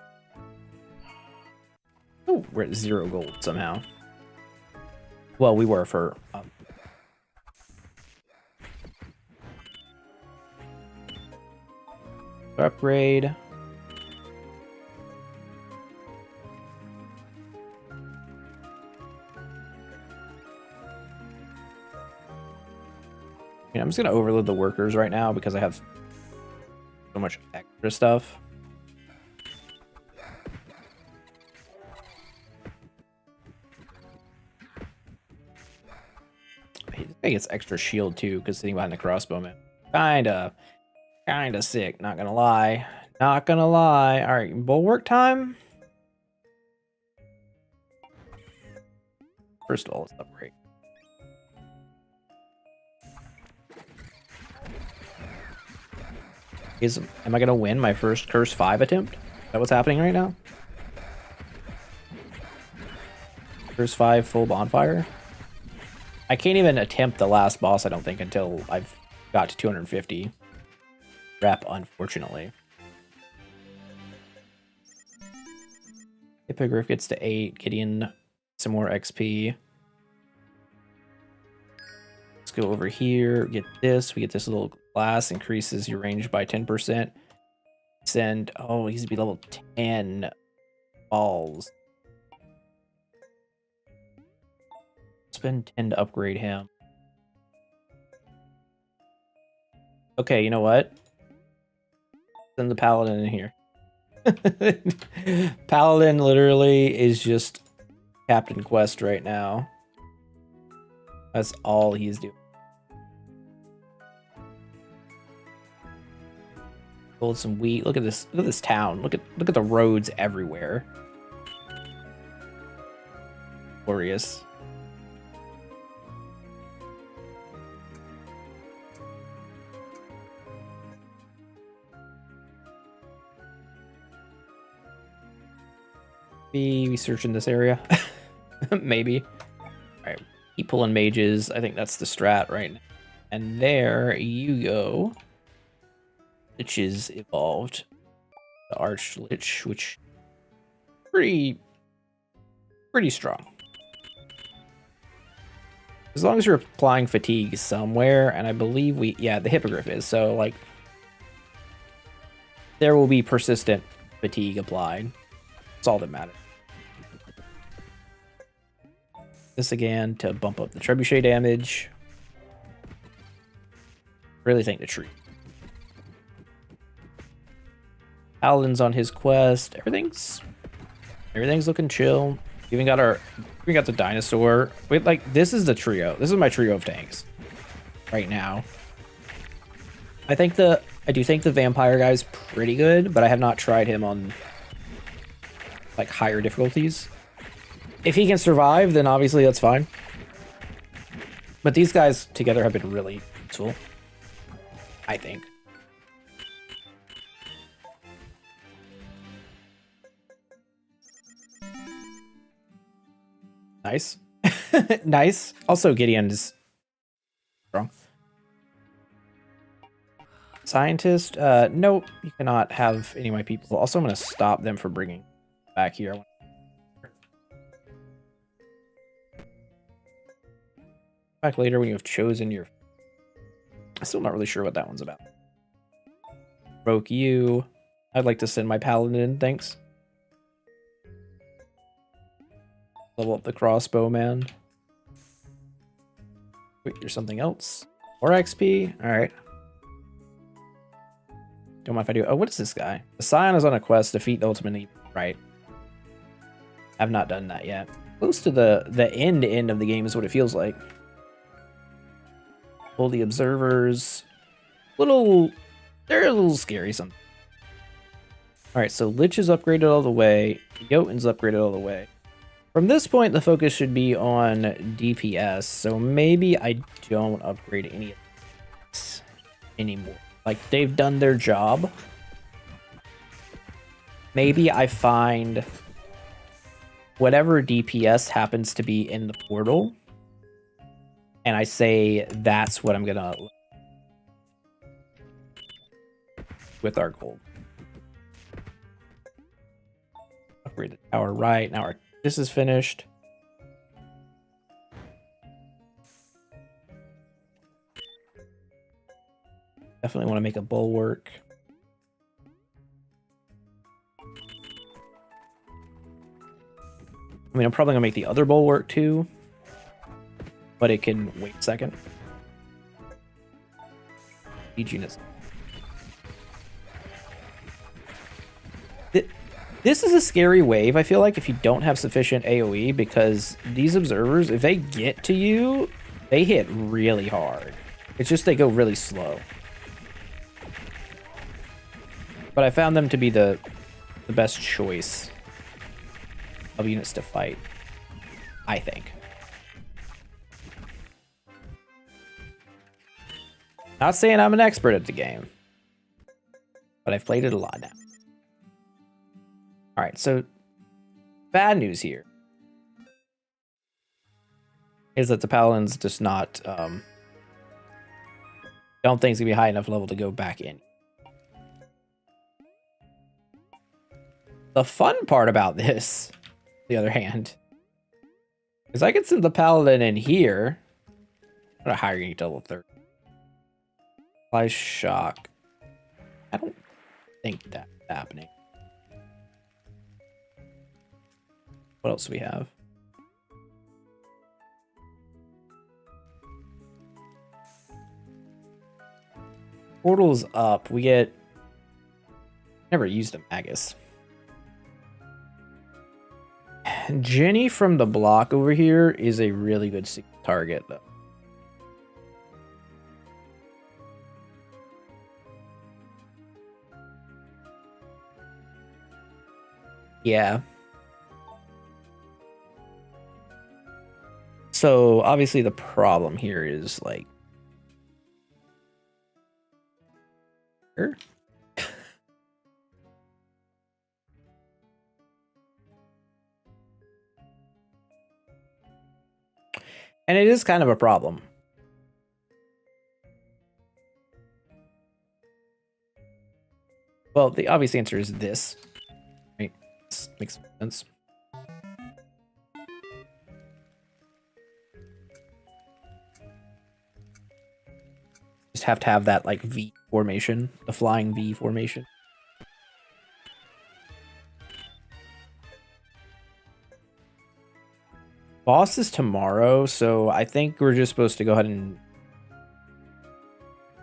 Oh, we're at 0 gold somehow. Well, we were for... upgrade. I'm just gonna overload the workers right now because I have so much extra stuff. I think it's extra shield too, because sitting behind the crossbowman. Kinda sick, not gonna lie. Not gonna lie. Alright, bulwark time. First of all, let's upgrade. Am I gonna win my first Curse 5 attempt? Is that what's happening right now? Curse 5 full bonfire? I can't even attempt the last boss, I don't think, until I've got to 250 rep, unfortunately. Hippogriff gets to 8, Gideon some more XP. Let's go over here, get this. We get this little glass, increases your range by 10%. Send, oh, he's to be level 10. Balls. Spend 10 to upgrade him. Okay, you know what? Send the paladin in here. Paladin literally is just Captain Quest right now. That's all he's doing. Sold some wheat. Look at this. Look at this town. Look at the roads everywhere. Glorious. Be searching this area. Maybe. Alright. Keep pulling mages. I think that's the strat right now. And there you go. Liches evolved. The Arch Lich, which pretty strong. As long as you're applying fatigue somewhere, and I believe the Hippogriff is, so like there will be persistent fatigue applied. That's all that matters. This again to bump up the trebuchet damage. Really think the tree. Paladin's on his quest. Everything's looking chill. We even got the dinosaur. Wait, like this is the trio. This is my trio of tanks right now. I do think the vampire guy's pretty good, but I have not tried him on like higher difficulties. If he can survive, then obviously that's fine. But these guys together have been really useful, I think. Nice. Nice. Also, Gideon is strong. Scientist? Nope. You cannot have any of my people. Also, I'm going to stop them from bringing back here. Back later when you have chosen your... I'm still not really sure what that one's about. Broke you. I'd like to send my paladin, thanks. Level up the crossbow, man. Wait, there's something else. More XP? Alright. Don't mind if I do. Oh, what is this guy? The Scion is on a quest. Defeat the ultimate evil. Right. I've not done that yet. Close to the end of the game is what it feels like. Pull the observers. They're a little scary sometimes. Alright, so Lich is upgraded all the way. Jotun's upgraded all the way. From this point, the focus should be on DPS, so maybe I don't upgrade any of this anymore. Like, they've done their job. Maybe I find whatever DPS happens to be in the portal, and I say that's what I'm gonna with our gold. Upgrade the tower right. Now this is finished. Definitely want to make a bulwark. I mean, I'm probably gonna make the other bulwark too, but it can wait a second. Siege units. This is a scary wave, I feel like, if you don't have sufficient AoE, because these observers, if they get to you, They hit really hard. It's just they go really slow. But I found them to be the best choice of units to fight, I think. Not saying I'm an expert at the game, but I've played it a lot now. All right, so bad news here is that the Paladin's just not, don't think it's gonna be high enough level to go back in. The fun part about this, on the other hand, is I can send the Paladin in here. I'm gonna hire you to level 30. Apply shock. I don't think that's happening. What else do we have? Portal's up. We get... Never used a Magus. Jenny from the block over here is a really good target, though. Yeah. So, obviously, the problem here is, like... Here? And it is kind of a problem. Well, the obvious answer is this. Right? This makes sense. Just have to have that, like, V formation. The flying V formation. Boss is tomorrow, so I think we're just supposed to go ahead and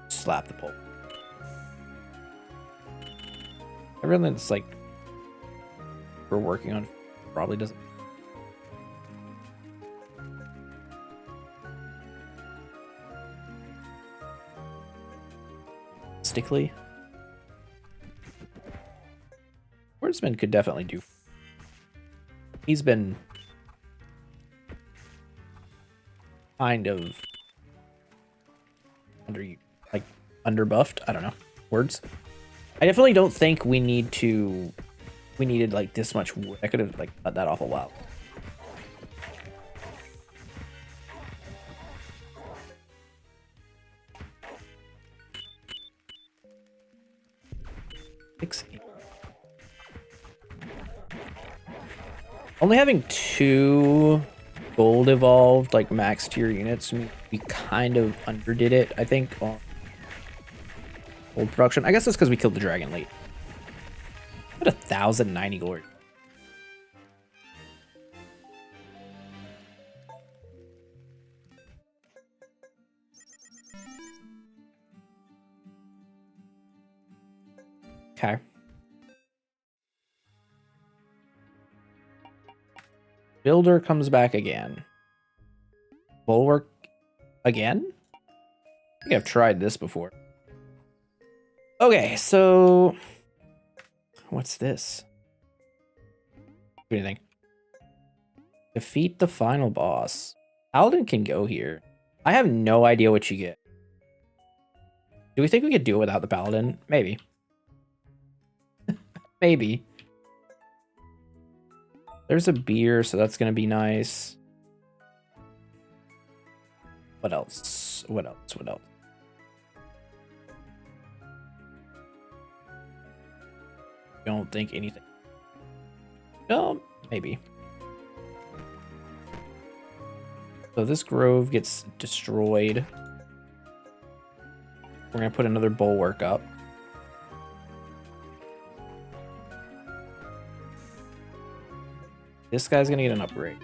slap the pole. Everything that's like we're working on probably doesn't. Stickly. Hordsman could definitely do. He's been kind of under-buffed. I don't know. Words. I definitely don't think we needed like this much wood. I could have like cut that off a while. Only having 2 gold evolved, like max tier units, we kind of underdid it, I think, on gold production. I guess that's because we killed the dragon late. What 1,090 gold. Okay. Builder comes back again. Bulwark again? I think I've tried this before. Okay, so what's this? What do you think? Defeat the final boss. Paladin can go here. I have no idea what you get. Do we think we could do it without the Paladin? Maybe. Maybe. There's a beer, so that's going to be nice. What else? What else? What else? Don't think anything. No, maybe. So this grove gets destroyed. We're going to put another bulwark up. This guy's gonna get an upgrade.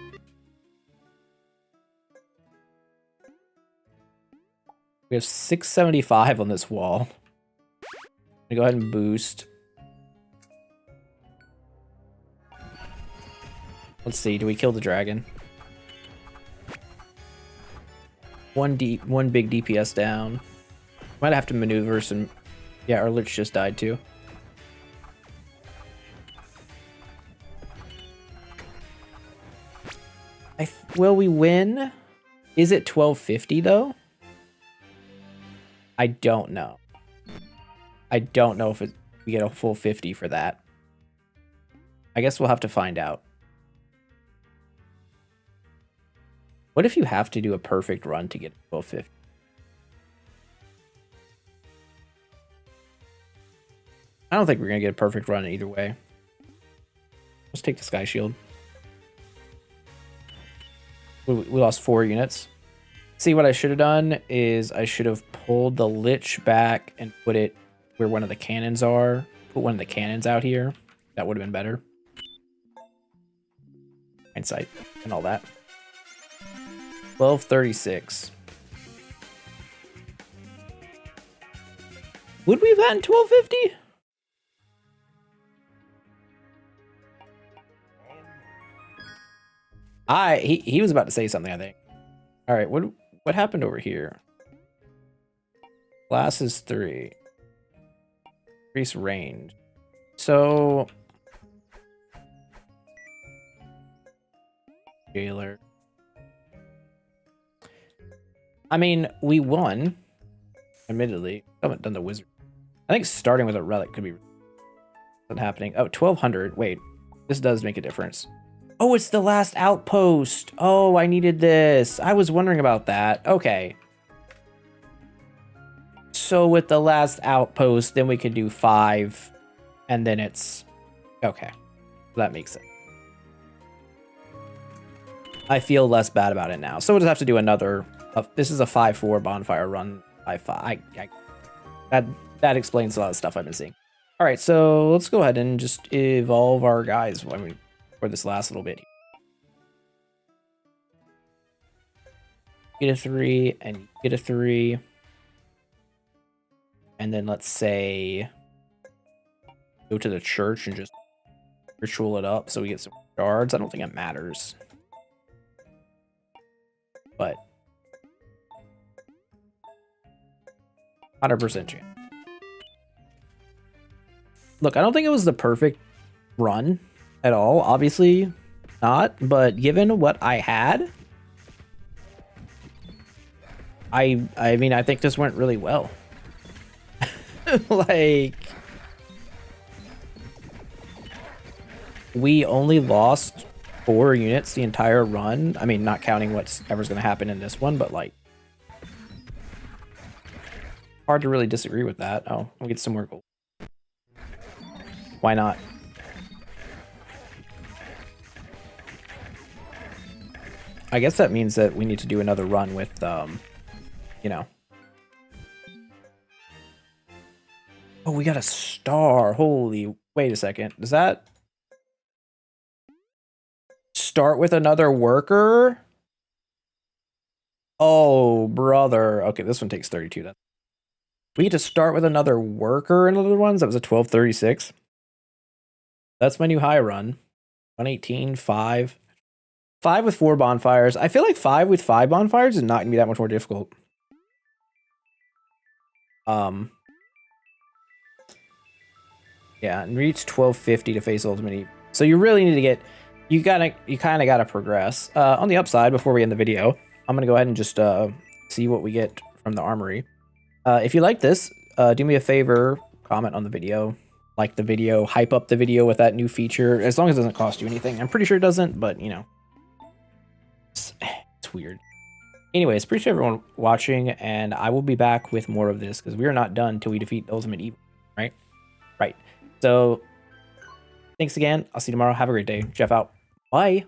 We have 675 on this wall. I'm gonna go ahead and boost. Let's see, do we kill the dragon? One big DPS down. Might have to maneuver some. Yeah, our Lich just died too. Will we win? Is it 1250 though? I don't know. I don't know if we get a full 50 for that. I guess we'll have to find out. What if you have to do a perfect run to get 1250? I don't think we're going to get a perfect run either way. Let's take the Sky Shield. We lost 4 units. See, what I should have done is I should have pulled the Lich back and put it where one of the cannons are. Put one of the cannons out here. That would have been better. Hindsight and all that. 1236. Would we have gotten 1250? He was about to say something, I think. All right, what happened over here? Class is 3. Increase range. So jailer. I mean, we won. Admittedly, I haven't done the wizard. I think starting with a relic could be what's happening. Oh, 1200. Wait, this does make a difference. Oh, it's the last outpost. Oh, I needed this. I was wondering about that. Okay. So with the last outpost, then we could do 5. And then it's... Okay. That makes sense. I feel less bad about it now. So we'll just have to do another... this is a 5-4 bonfire run. 5-5. That explains a lot of stuff I've been seeing. All right, so let's go ahead and just evolve our guys. I mean, for this last little bit. Get a 3 and get a 3. And then let's say go to the church and just ritual it up so we get some shards. I don't think it matters. But 100% chance. Look, I don't think it was the perfect run at all. Obviously not, but given what I had, I mean, I think this went really well. Like, we only lost 4 units the entire run. I mean, not counting whatever's going to happen in this one, but like, hard to really disagree with that. Oh, we'll get some more gold. Why not? I guess that means that we need to do another run with, you know. Oh, we got a star. Holy, wait a second. Does that start with another worker? Oh, brother. Okay, this one takes 32. We get to start with another worker in other ones. That was a 1236. That's my new high run. 118, 5. 5 with 4 bonfires. I feel like 5 with 5 bonfires is not going to be that much more difficult. Yeah, and reach 1250 to face ultimate evil. So you really need to get, you kind of gotta progress. On the upside, before we end the video, I'm gonna go ahead and just see what we get from the armory. If you like this, do me a favor, comment on the video, like the video, hype up the video with that new feature, as long as it doesn't cost you anything. I'm pretty sure it doesn't, but you know, it's weird. Anyways, appreciate everyone watching, and I will be back with more of this because we are not done till we defeat ultimate evil, right? Right. So, thanks again. I'll see you tomorrow. Have a great day. Jeff out. Bye.